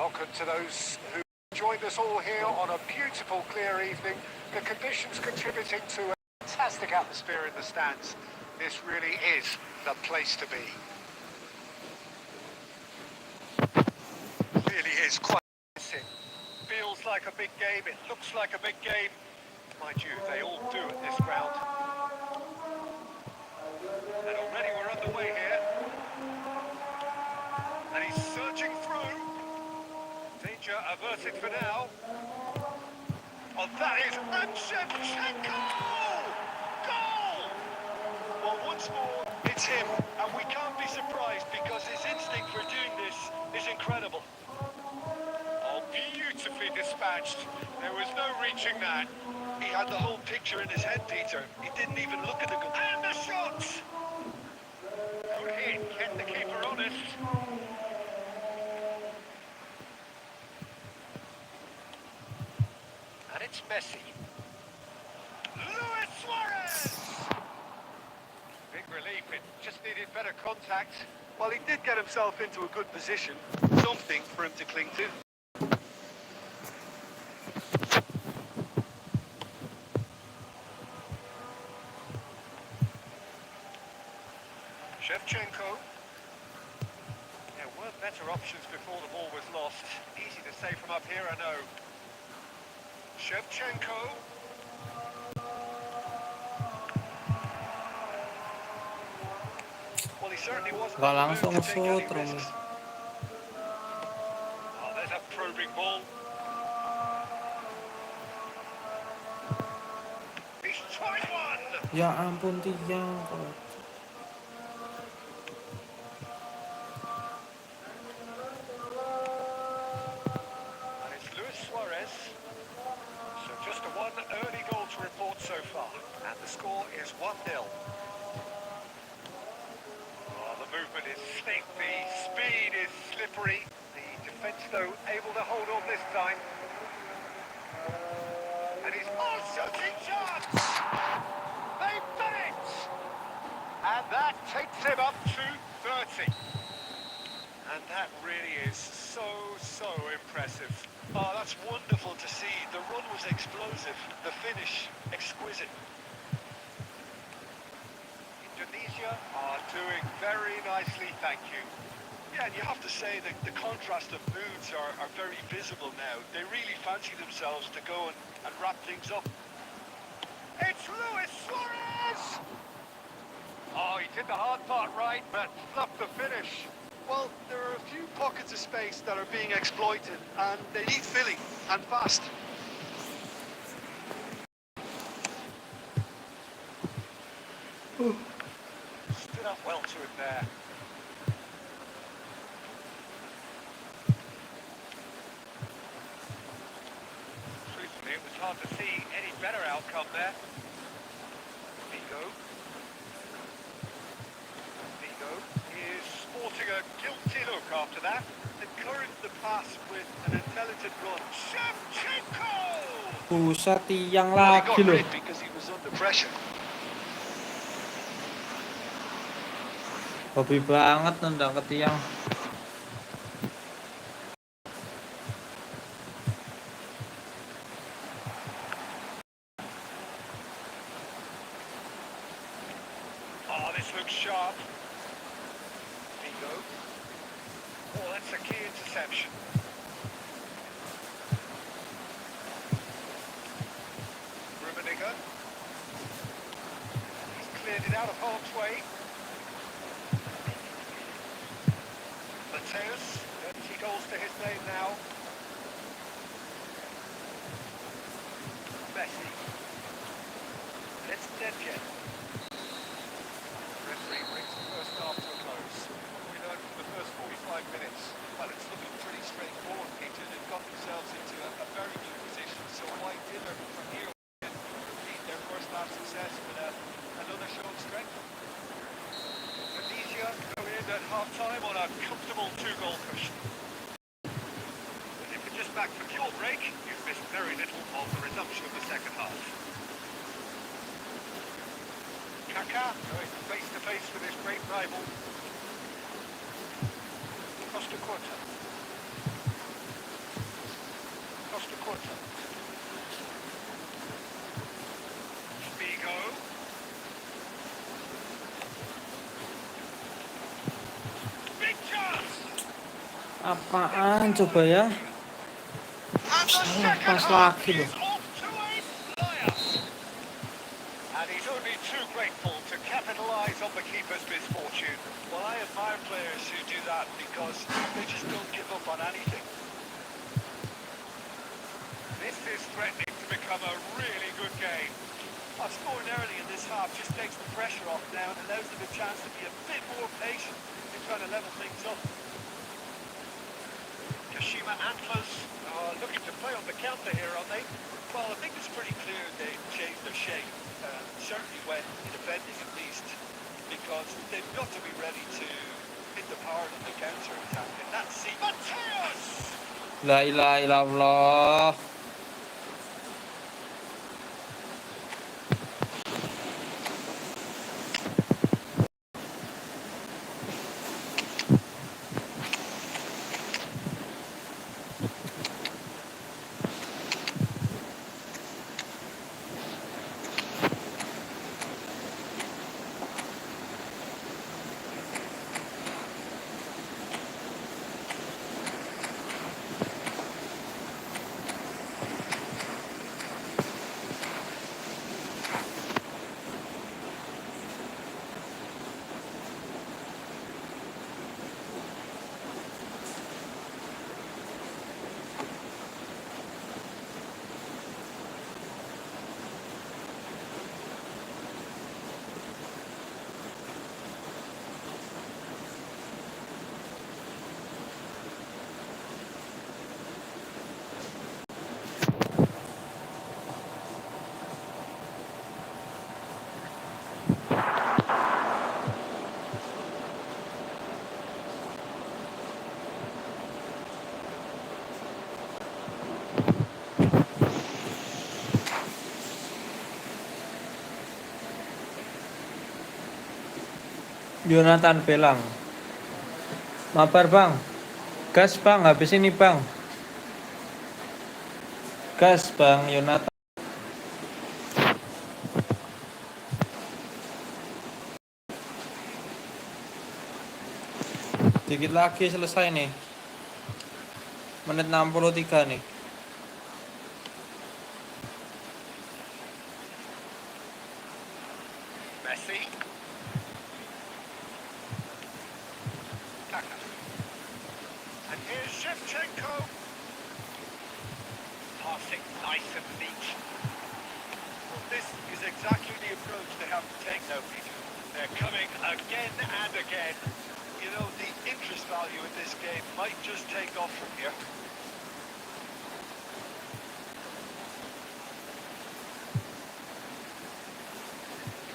Welcome to those who joined us all here on a beautiful, clear evening. The conditions contributing to a fantastic atmosphere in the stands. This really is the place to be. Really is quite impressive. Feels like a big game, it looks like a big game. Mind you, they all do at this ground. And already we're underway here. And he's surging through. Danger averted for now. Oh, that is Shevchenko! Goal! Well, once more, it's him. And we can't be surprised because his instinct for doing this is incredible. Oh, beautifully dispatched. There was no reaching that. He had the whole picture in his head, Peter. He didn't even look at the goal. And the shot! Good hit, kept the keeper honest. And it's Messi. Luis Suarez! Big relief, it just needed better contact. Well, he did get himself into a good position. Something for him to cling to. Shevchenko. There were better options before the ball was lost. Easy to say from up here, I know. Shevchenko. Well, he certainly wasn't Nggak on the langsung move to take any shoot terus. risks. Oh, there's a probing ball. He's tried one. Ya ampun tiang. And it's Luis Suarez. So just a one early goal to report so far. And the score is 1-0. Oh, the movement is slick, the speed is slippery. The defence, though, able to hold on this time. And he's all shooting chance! They've done it! And that takes him up to 30. And that really is so impressive. Oh, that's wonderful to see. The run was explosive, the finish exquisite. Indonesia are doing very nicely, thank you. Yeah, and you have to say that the contrast of moods are very visible now. They really fancy themselves to go and wrap things up. It's Luis Suarez! Oh, he did the hard part right, but fluffed the finish. Well, there are a few pockets of space that are being exploited, and they need filling, and fast. Stood up well to it there. Truthfully, it was hard to see any better outcome there. Vigo is sporting a guilty look after that. Encouraged the pass with an intelligent run. Shevchenko! Buset tiang Well, he lagi got loh. rid because he was under pressure. Hobi banget nendang ke tiang. Oh, this looks sharp. Vigo. Oh, that's a key interception. Rummenigge. He's cleared it out of harm's way. Mateus, 30 goals to his name now. Messi. And it's Nedved. Referee brings the first half to a close. What have we learned from the first 45 minutes? Well, it's looking pretty straightforward, Peter. They've got themselves into a very good position, so why dither from here and repeat their first half success with another show of strength? Indonesia go in at half-time on a comfortable 2-goal cushion. But if you're just back from your break, you've missed very little of the resumption of the second half. Kaka going face-to-face with his great rival. Costa Corta. Costa Curta. Vigo. Big chance. Apaan coba ya? And the Salah second pas half lagi loh. is off to a flyer. And he's only too grateful to capitalise on the keeper's misfortune. Well, I admire players who do that because they just don't give up on anything. This is threatening to become a really good game. Scoring early in this half just takes the pressure off now and allows them a chance to be a bit more patient in trying to level things up. Kashima Antlers are looking to play on the counter here, aren't they? Well, I think it's pretty clear they changed their shape. Certainly when defending at least, because they've got to be ready to hit the power on the counter attack. And that's it. Mateus! La ilaha illallah. Jonathan Pelang. Mabar bang. Gas bang, habis ini bang. Gas bang, Jonathan. Dikit lagi selesai nih. Menit 63 nih. Messi. Kaka. And here's Shevchenko. Passing nice and neat. Well, this is exactly the approach they have to take now, Peter. They're coming again and again. You know, the interest value in this game might just take off from here.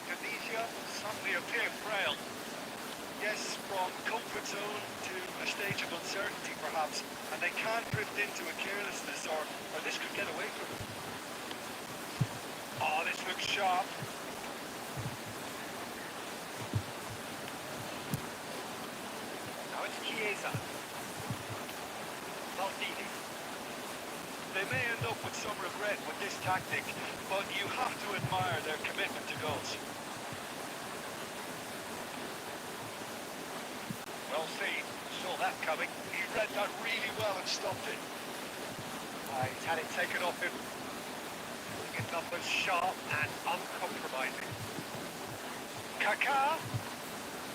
Indonesia suddenly appear frail. Yes, from comfort zone to a stage of uncertainty perhaps, and they can't drift into a carelessness or this could get away from them. Oh, this looks sharp. Now it's Chiesa. Maldini. They may end up with some regret with this tactic, but you have to admire their commitment to goals. Well seen. Saw that coming. He read that really well and stopped it. He's had it taken off him. His numbers sharp and uncompromising. Kaká.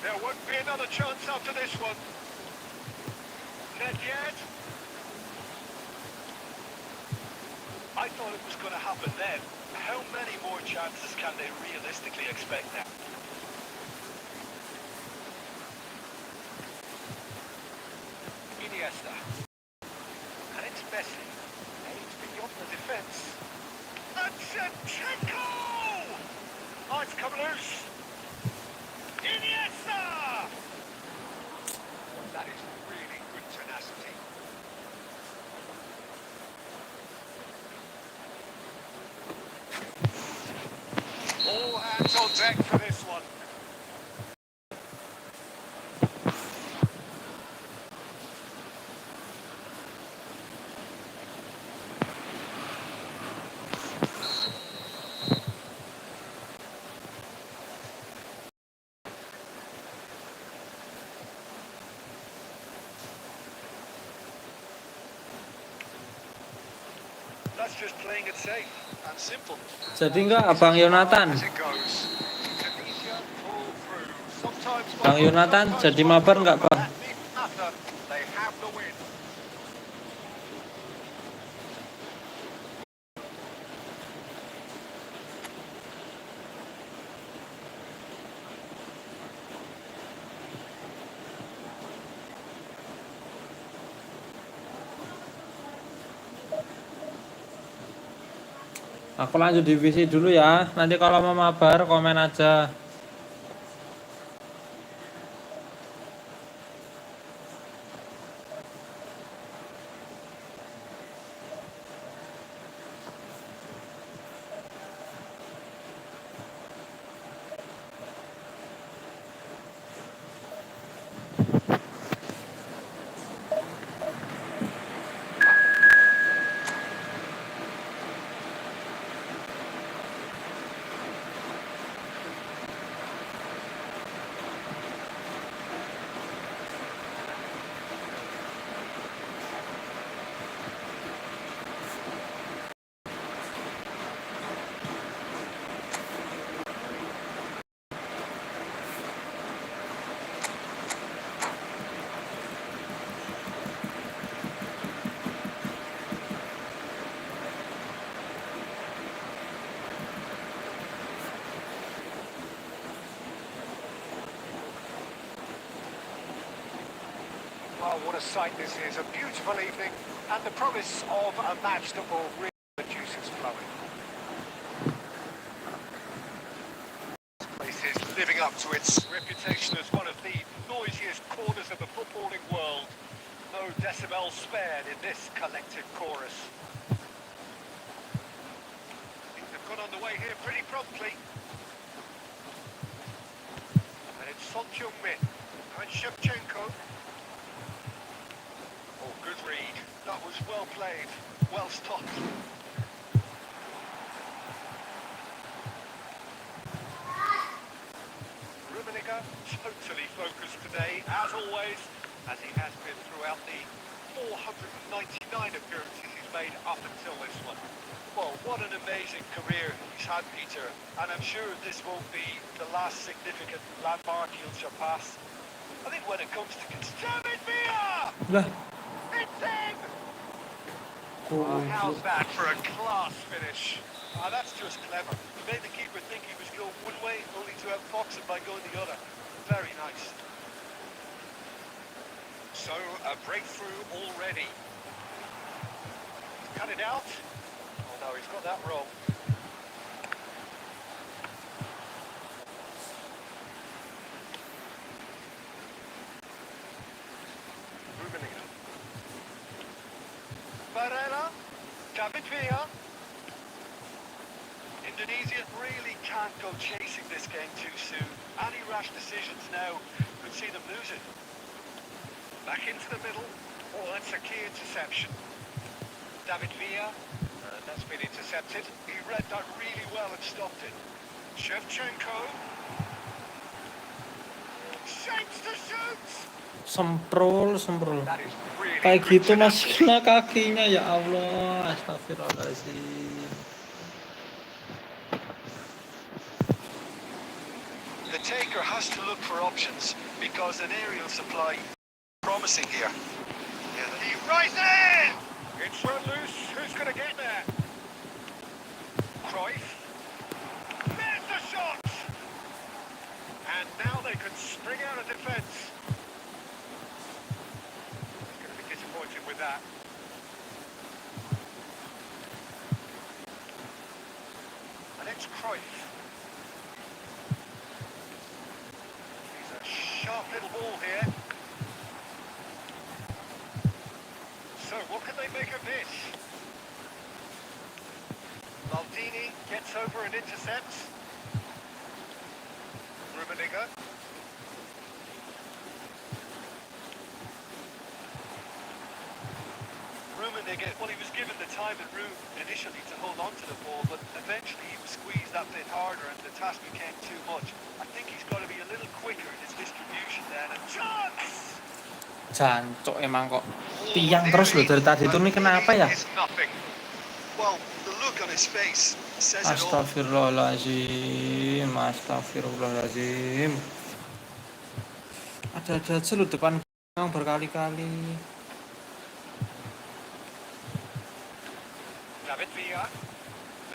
There won't be another chance after this one. Not yet. I thought it was going to happen then. How many more chances can they realistically expect now? Iniesta. And it's Messi. Aims beyond the defence. And Shevchenko! Oh, it's come loose. Iniesta! That is really good tenacity. All hands on deck for this one. that's just playing it safe and simple. Jadi enggak Abang Yonatan? As it goes. Tunisia pull through. Sometimes by Bang hook, Yonatan sometimes jadi by mabar crook, enggak but Bang? that didn't matter. They have the win. Aku lanjut divisi dulu ya. Nanti kalau mau mabar komen aja. Oh, what a sight this is. A beautiful evening and the promise of a match that will really get the juices flowing. This place is living up to its reputation as one of the noisiest corners of the footballing world. No decibel spared in this collective chorus. They've got underway here pretty promptly. And it's Son Heung-min and Shevchenko. Oh, good read. That was well played, well stopped. Rummenigge, totally focused today, as always, as he has been throughout the 499 appearances he's made up until this one. Well, what an amazing career he's had, Peter, and I'm sure this won't be the last significant landmark he'll surpass. I think when it comes to David Villa! Lah, It's in! Oh, how's that for a class finish? Ah, that's just clever. He made the keeper think he was going one way, only to outfox him by going the other. Very nice. So, a breakthrough already. Cut it out. Oh no, he's got that wrong. Rummenigge. Barella. David Villa. Indonesia really can't go chasing this game too soon. Any rash decisions now could see them lose it. Back into the middle. Oh, that's a key interception. David Villa. That's been intercepted. He read that really well and stopped it. Shevchenko. Shapes to shoot. semprul. That is really Kayak gitu good masih tenacity. kena kakinya ya Allah. Astagfirullahaladzim. The taker has to look for options because an aerial supply promising here. Yeah, he rises! It's run loose. Who's going to get there? Cruyff. There's the shot! And now they can spring out of defence. He's going to be disappointed with that. And it's Cruyff. He's a sharp little ball here. So, what can they make of this? Maldini gets over and intercepts. Rummenigge. Rummenigge, well, he was given the time and room initially to hold on to the ball, but eventually he was squeezed that bit harder and the task became too much. I think he's got to be a little quicker in his distribution then. And chance! Jancuk emang kok tiang terus loh dari tadi tuh nih kenapa ya? Is nothing. Well, look on his face says it all. Astagfirullahaladzim, astagfirullahaladzim. Ada celut depan yang berkali-kali. David Villa.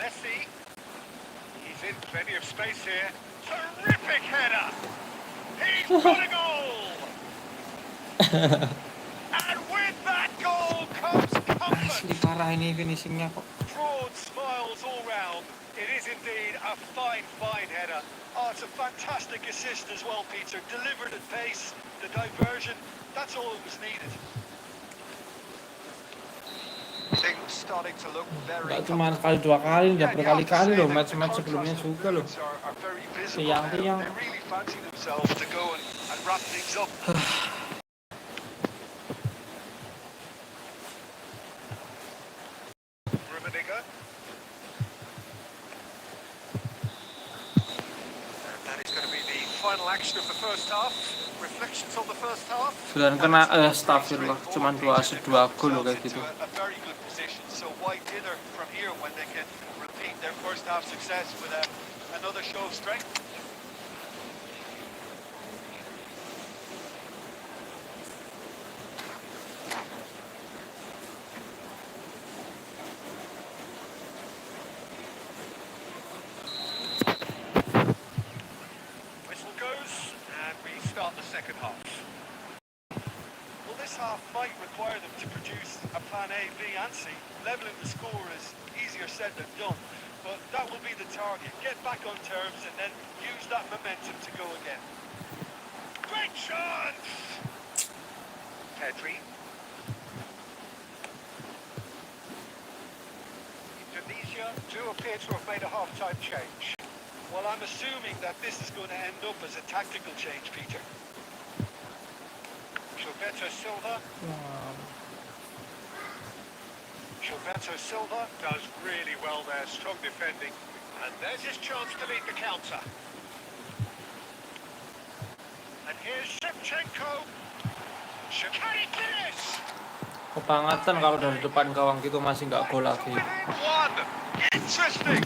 Messi. He's in plenty of space here. Terrific header. He's got a goal. And with that goal comes comfort. Asli parah ini finishingnya kok. Broad smiles all round. It is indeed a fine, fine header. Oh, it's a fantastic assist as well, Peter. Delivered at pace, the diversion, that's all that was needed. Things starting to look very Gak cuma sekali dua kali, udah berkali-kali loh match-match sebelumnya juga loh. Tiang-tiang. They really fancy themselves to go and wrap things up. Final action of the first half. Reflections on the first half. Sudah kena astagfirullah, cuma 2 assist 2 gol loh kayak gitu. A very good position. So why dither from here when they can repeat their first half success with another show of strength? Start the second half. Well, this half might require them to produce a plan A, B and C. Levelling the score is easier said than done, but that will be the target. Get back on terms and then use that momentum to go again. Great chance! Pedri. Indonesia do appear to have made a half-time change. Well, I'm assuming that this is going to end up as a tactical change, Peter. Gilberto Silva. Gilberto Silva does really well there, strong defending. And there's his chance to lead the counter. And here's Shevchenko. Can he finish? Kebangetan kalau dari depan gawang gitu masih nggak gol lagi. One. Interesting.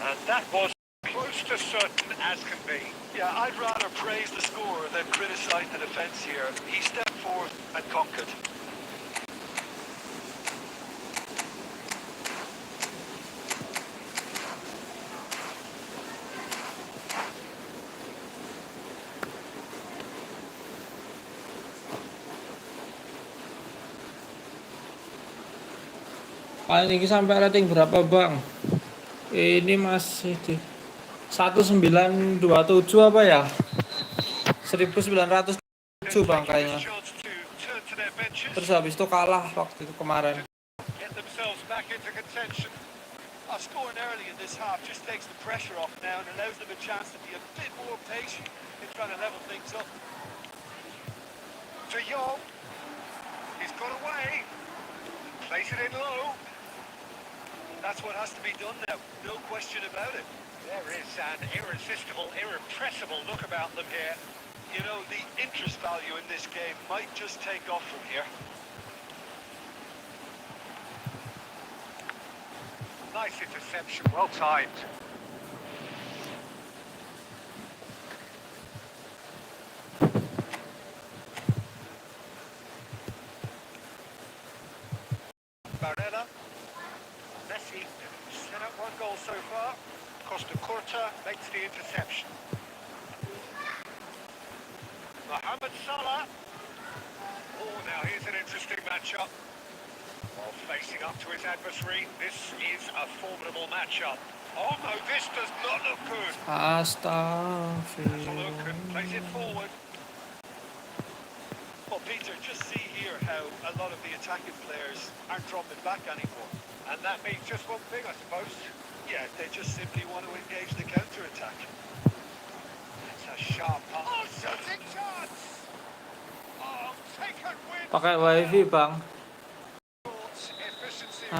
And that was close to certain as can be. Yeah, I'd rather praise the scorer than criticise the defence here. He stepped forth and conquered. Paling tinggi sampai rating berapa bang? Ini masih di 1927 apa ya? 1907 bang kayaknya. Terus habis itu kalah waktu itu kemarin. Scoring early in this half just takes the pressure off now and allows them a chance to be a bit more patient in trying to level things up. To Yo, he's got away. Place it in low. That's what has to be done now, no question about it. There is an irresistible, irrepressible look about them here. You know, the interest value in this game might just take off from here. Nice interception, well timed. Barella. Messi set up one goal so far. Costa Curta makes the interception. Mohamed Salah. Oh, now here's an interesting matchup. While facing up to his adversary, this is a formidable matchup. Oh no, this does not look good. Astagfirullah. Has a look and plays it forward. Well, Peter, just see here how a lot of the attacking players aren't dropping back anymore. And that means just one thing, I suppose. Yeah, they just simply want to engage the counter-attack. It's a sharp pass. Oh, shooting chance! Oh, taken with... Pakai wifi bang. Efficiency.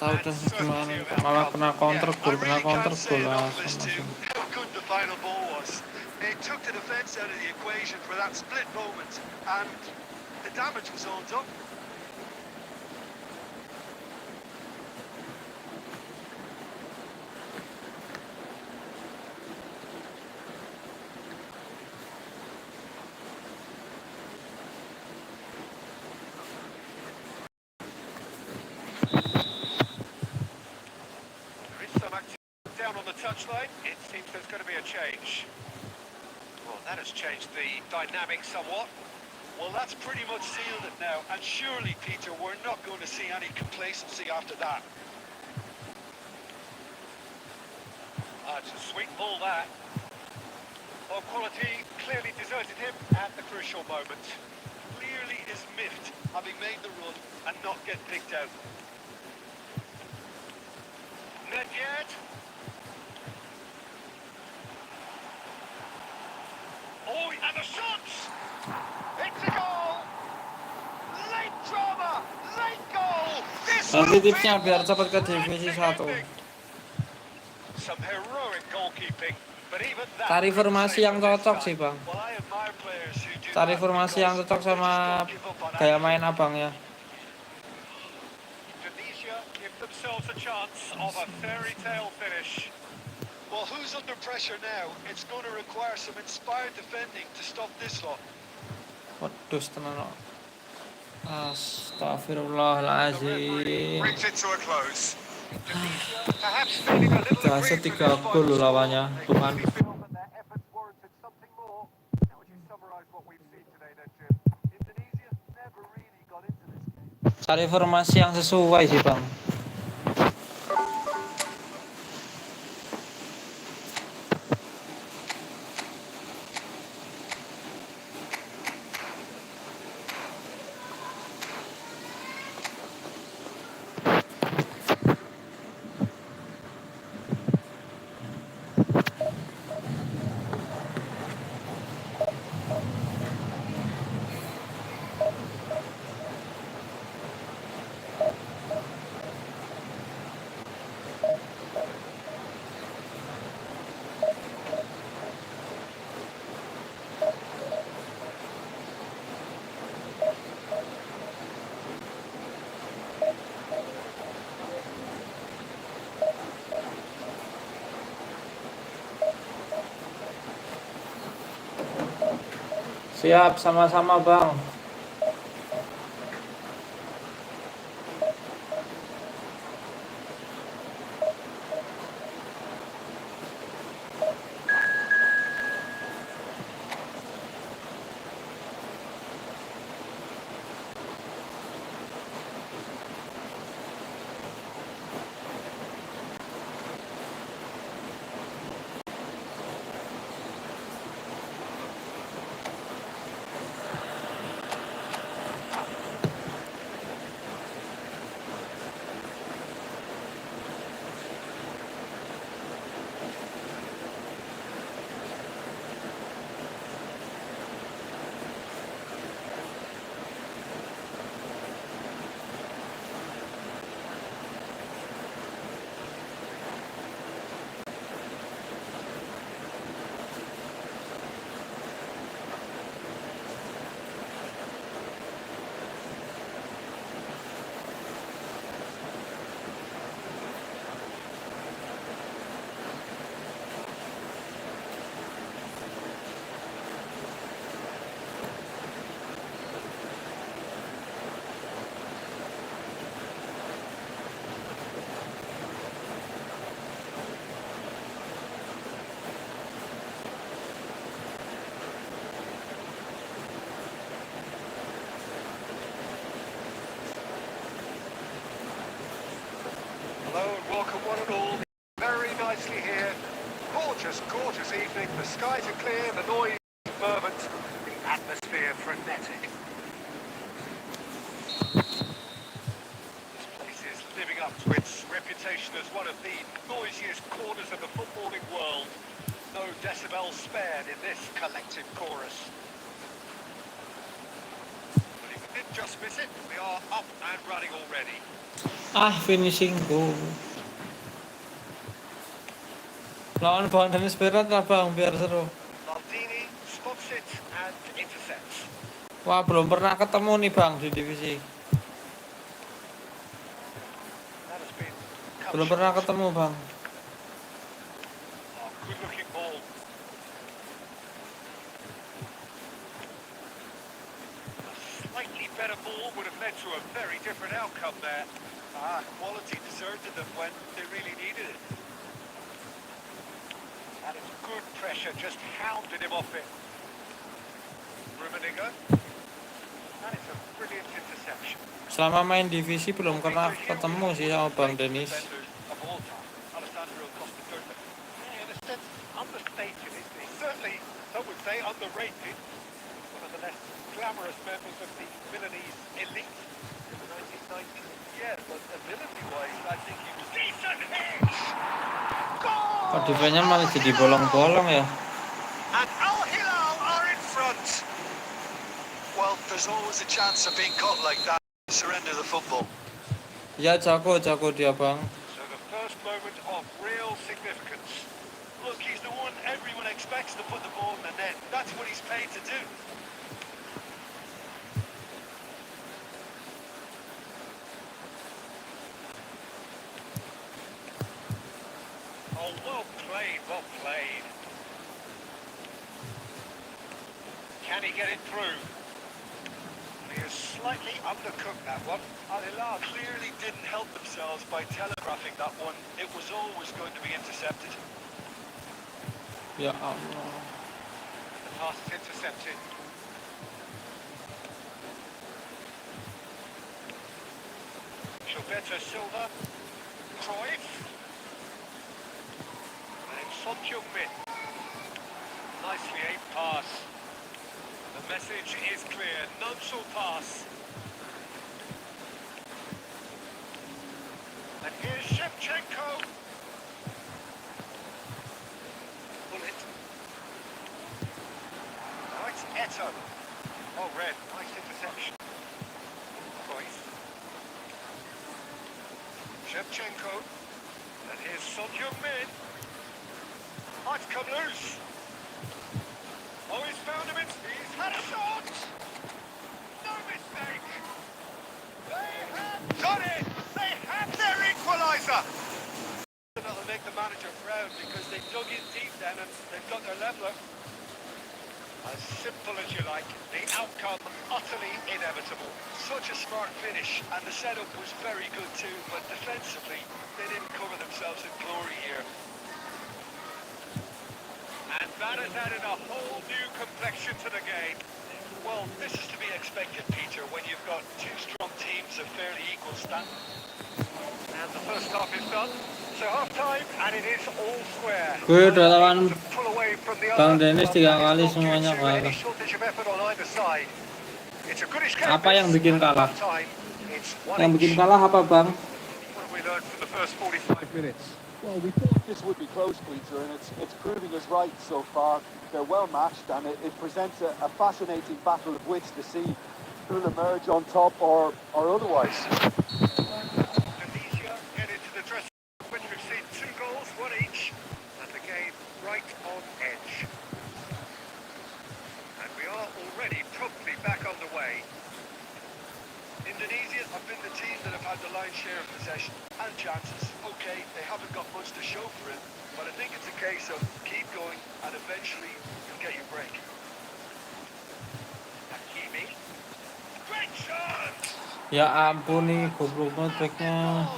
Tahu dah gimana. Malah kena counter goal, kena counter goal lah. How good the final ball was. It took the defence out of the equation for that split moment, and the damage was all done. touchline. It seems there's going to be a change. Well, that has changed the dynamic somewhat. Well, that's pretty much sealed it now. And surely, Peter, we're not going to see any complacency after that. It's a sweet ball, that. Well, quality clearly deserted him at the crucial moment. Clearly is miffed, having made the run and not get picked out. Not yet. Oh, and the shots! It's a goal! Late drama! Late goal! This Tapi will be tipsnya biar cepat ke divisi 1. life-changing. Some heroic goalkeeping, but even that Cari couldn't formasi save yang them this cocok time. sih, Bang. Well, I admire players who do Cari that formasi yang because cocok they just sama don't give up on gaya anything. main abangnya. Tunisia give themselves a chance of a fairy tale finish. Well, who's under pressure now? It's going to require some inspired defending to stop this lot. Waduh, tenan. The Astagfirullahalazim. brings it to a close. Tunisia perhaps feeling a little Dahsyat aggrieved with this 3 final gol loh score. lawannya, They Tuhan. clearly feel that their efforts warranted something more. How would you summarise what we've seen today then, Jim? Indonesia never really got into this game. Cari formasi yang sesuai sih, Bang. Siap, sama-sama, Bang. Hello and welcome one and all. Very nicely here. Gorgeous, gorgeous evening. The skies are clear, the noise is fervent, the atmosphere frenetic. This place is living up to its reputation as one of the noisiest corners of the footballing world. No decibels spared in this collective chorus. But if we did just miss it, we are up and running already. Finishing goal. Lawan bawang tenis berat lah, Bang, biar seru. Maldini spots it and intercepts. Wah, belum pernah ketemu nih, Bang, di divisi. That has been cut Belum pernah short. ketemu, Bang. Oh, good looking ball. A slightly better ball would have led to a very different outcome there. Quality deserted them when they really needed it. Good pressure, just hounded him off it. Rummenigge. And it's a brilliant interception. Selama main divisi belum Well, pernah Peter, here we ketemu have sih one of sama the Bang greatest Denis. defenders of all time, Alessandro Costa Curta. Yeah, in a sense, understated, isn't he? Certainly, some would say underrated. One of the less glamorous members of the Milanese elite in the 1990s. Yeah, but ability-wise, I think he was decent hit. Kok Goal! defense-nya Al malah jadi Hilal! bolong-bolong ya. And Al Hilal are in front. Well, there's always a chance of being caught like that. Surrender the football. Ya jago dia Bang. So the first moment of real significance. Look, he's the one everyone expects to put the ball in the net. That's what he's paid to do. Oh, well played, well played. Can he get it through? He has slightly undercooked that one. Al Hilal clearly didn't help themselves by telegraphing that one. It was always going to be intercepted. Ya Allah. The pass is intercepted. Gilberto Silva. Cruyff. And it's Son Heung-min. Nicely aimed pass. The message is clear. None shall pass. And here's Shevchenko. Bullet. Now it's Eto. Oh, red. Nice interception. Cruyff. Shevchenko. And here's Son Heung-min. Oh, it's come loose. Oh, he's found him. He's had a shot. No mistake. They have done it. They have their equaliser. That'll make the manager proud because they dug in deep then and they've got their leveller. As simple as you like. The outcome utterly inevitable. Such a smart finish, and the setup was very good too. But defensively, they didn't cover themselves in glory here. And that has added a whole new complexion to the game. Well, this is to be expected, Peter, when you've got two strong teams of fairly equal standing. And the first half is done. So half-time, and it is all square. Gue udah lawan To pull away from the Bang other, Denis but 3 that is kali not due semuanya to any kalah. shortage of effort on either side. It's a goodish game. Apa yang bikin kalah? Half-time, it's one Yang bikin each. kalah apa Bang? What have we learned from the first 45 minutes? Well, we thought this would be close, Peter, and it's proving us right so far. They're well matched, and it presents a fascinating battle of wits to see who'll emerge on top or otherwise. Tunisia get into the dressing room, which we've seen 2 goals, one each, and the game right on edge. And we are already promptly back on the way. Indonesia have been the team that have had the lion's share of possession and chances. Okay, they haven't got much to show for it, but I think it's a case of keep going and eventually you'll get your break. Hakimi. Great shot! Ya ampun nih, goblok banget backnya.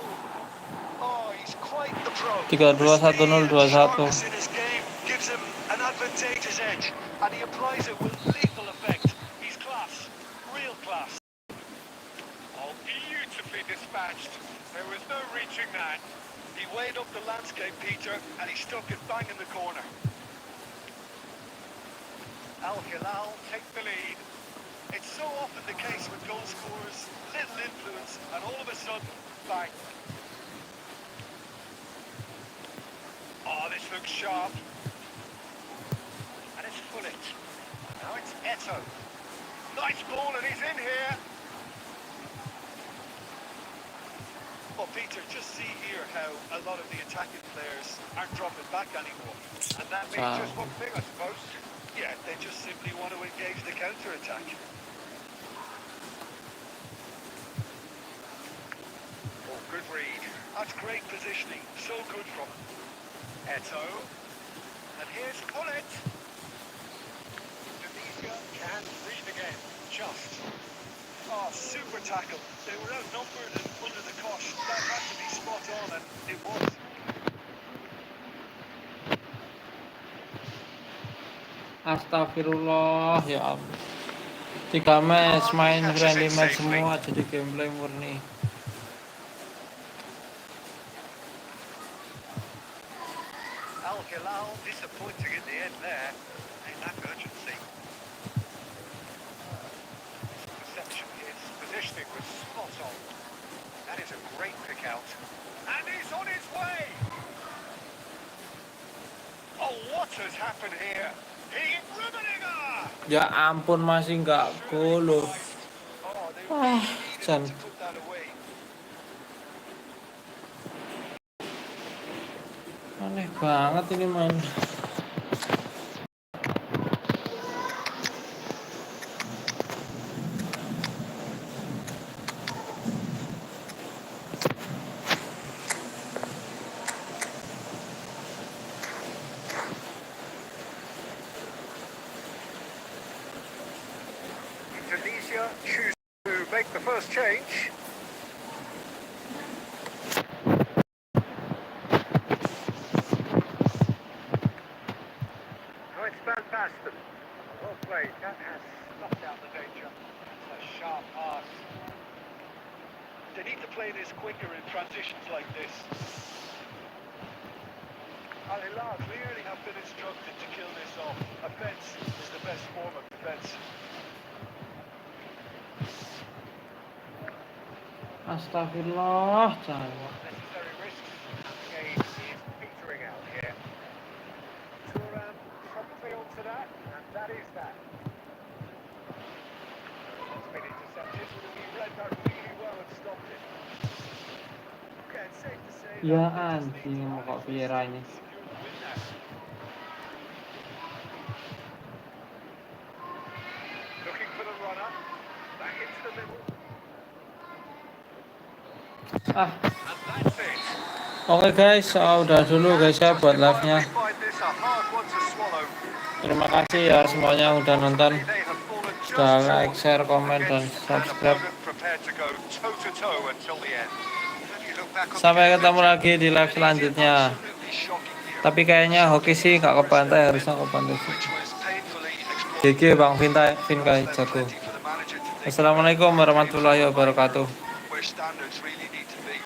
Oh, he's quite the pro. 3-2-1-0-2-1. The sharpness in his game gives him an advantageous edge, and he applies it with lethal effect. He's class, real class. Oh, beautifully dispatched. There was no reaching that. He weighed up the landscape, Peter, and he stuck it bang in the corner. Al Hilal take the lead. It's so often the case with goal scorers, little influence, and all of a sudden, bang. Oh, this looks sharp. And it's Bullet. Now it's Eto. Nice ball, and he's in here. Well, Peter, just see here how a lot of the attacking players aren't dropping back anymore. And that means just one thing, I suppose. Yeah, they just simply want to engage the counter-attack. Oh, good read. That's great positioning. So good from Eto. And here's Bullet. Tunisia can lead again. Just. Oh, super tackle. They were outnumbered and under the cosh. That had to be spot on, and it was. Astagfirullah ya ampun. 3 match main friendly match semua jadi gameplay murni. Al Hilal disappointing in the end there. Ain't that urgency. Perception, his positioning was spot on. That is a great pick out. And he's on his way! Oh, what has happened here? He Rubeninger! Ya ampun masih nggak gol loh. Oh, they Ah, really needed Jan. to put that away. Aneh banget ini main. Indonesia choose to make the first change. Oh, it's been past them. Well played. That has stopped out the danger. That's a sharp pass. They need to play this quicker in transitions like this. Al Hilal clearly have been instructed to kill this off. Offence is the best form of defence. Astagfirullah, Jan. Necessary risks. The game is petering out here. Turan promptly onto that, and that is that. That's been intercepted. He read that really well and stopped it. Okay, it's safe to say Ya that they just need anjing to mau kok manage this Vieira to ini. secure the win now. Looking for the runner. Back into the middle. Ah, And that's it. oke guys, udah dulu guys ya buat live-nya. Find this a hard one to swallow. Terima kasih ya semuanya udah nonton. They have fallen just Sudah short like, share, komen, dan against an subscribe. opponent prepared to go toe-to-toe until the end. When you look back on the Sampai game, ketemu lagi di live it is selanjutnya. absolutely shocking here. Tapi kayaknya hoki sih gak kebantai, harusnya kebantai sih. Which was painfully GG exploited. Bang Vinka jago. Plenty for the manager to think Assalamualaikum about. warahmatullahi wabarakatuh. Where standards really need to be.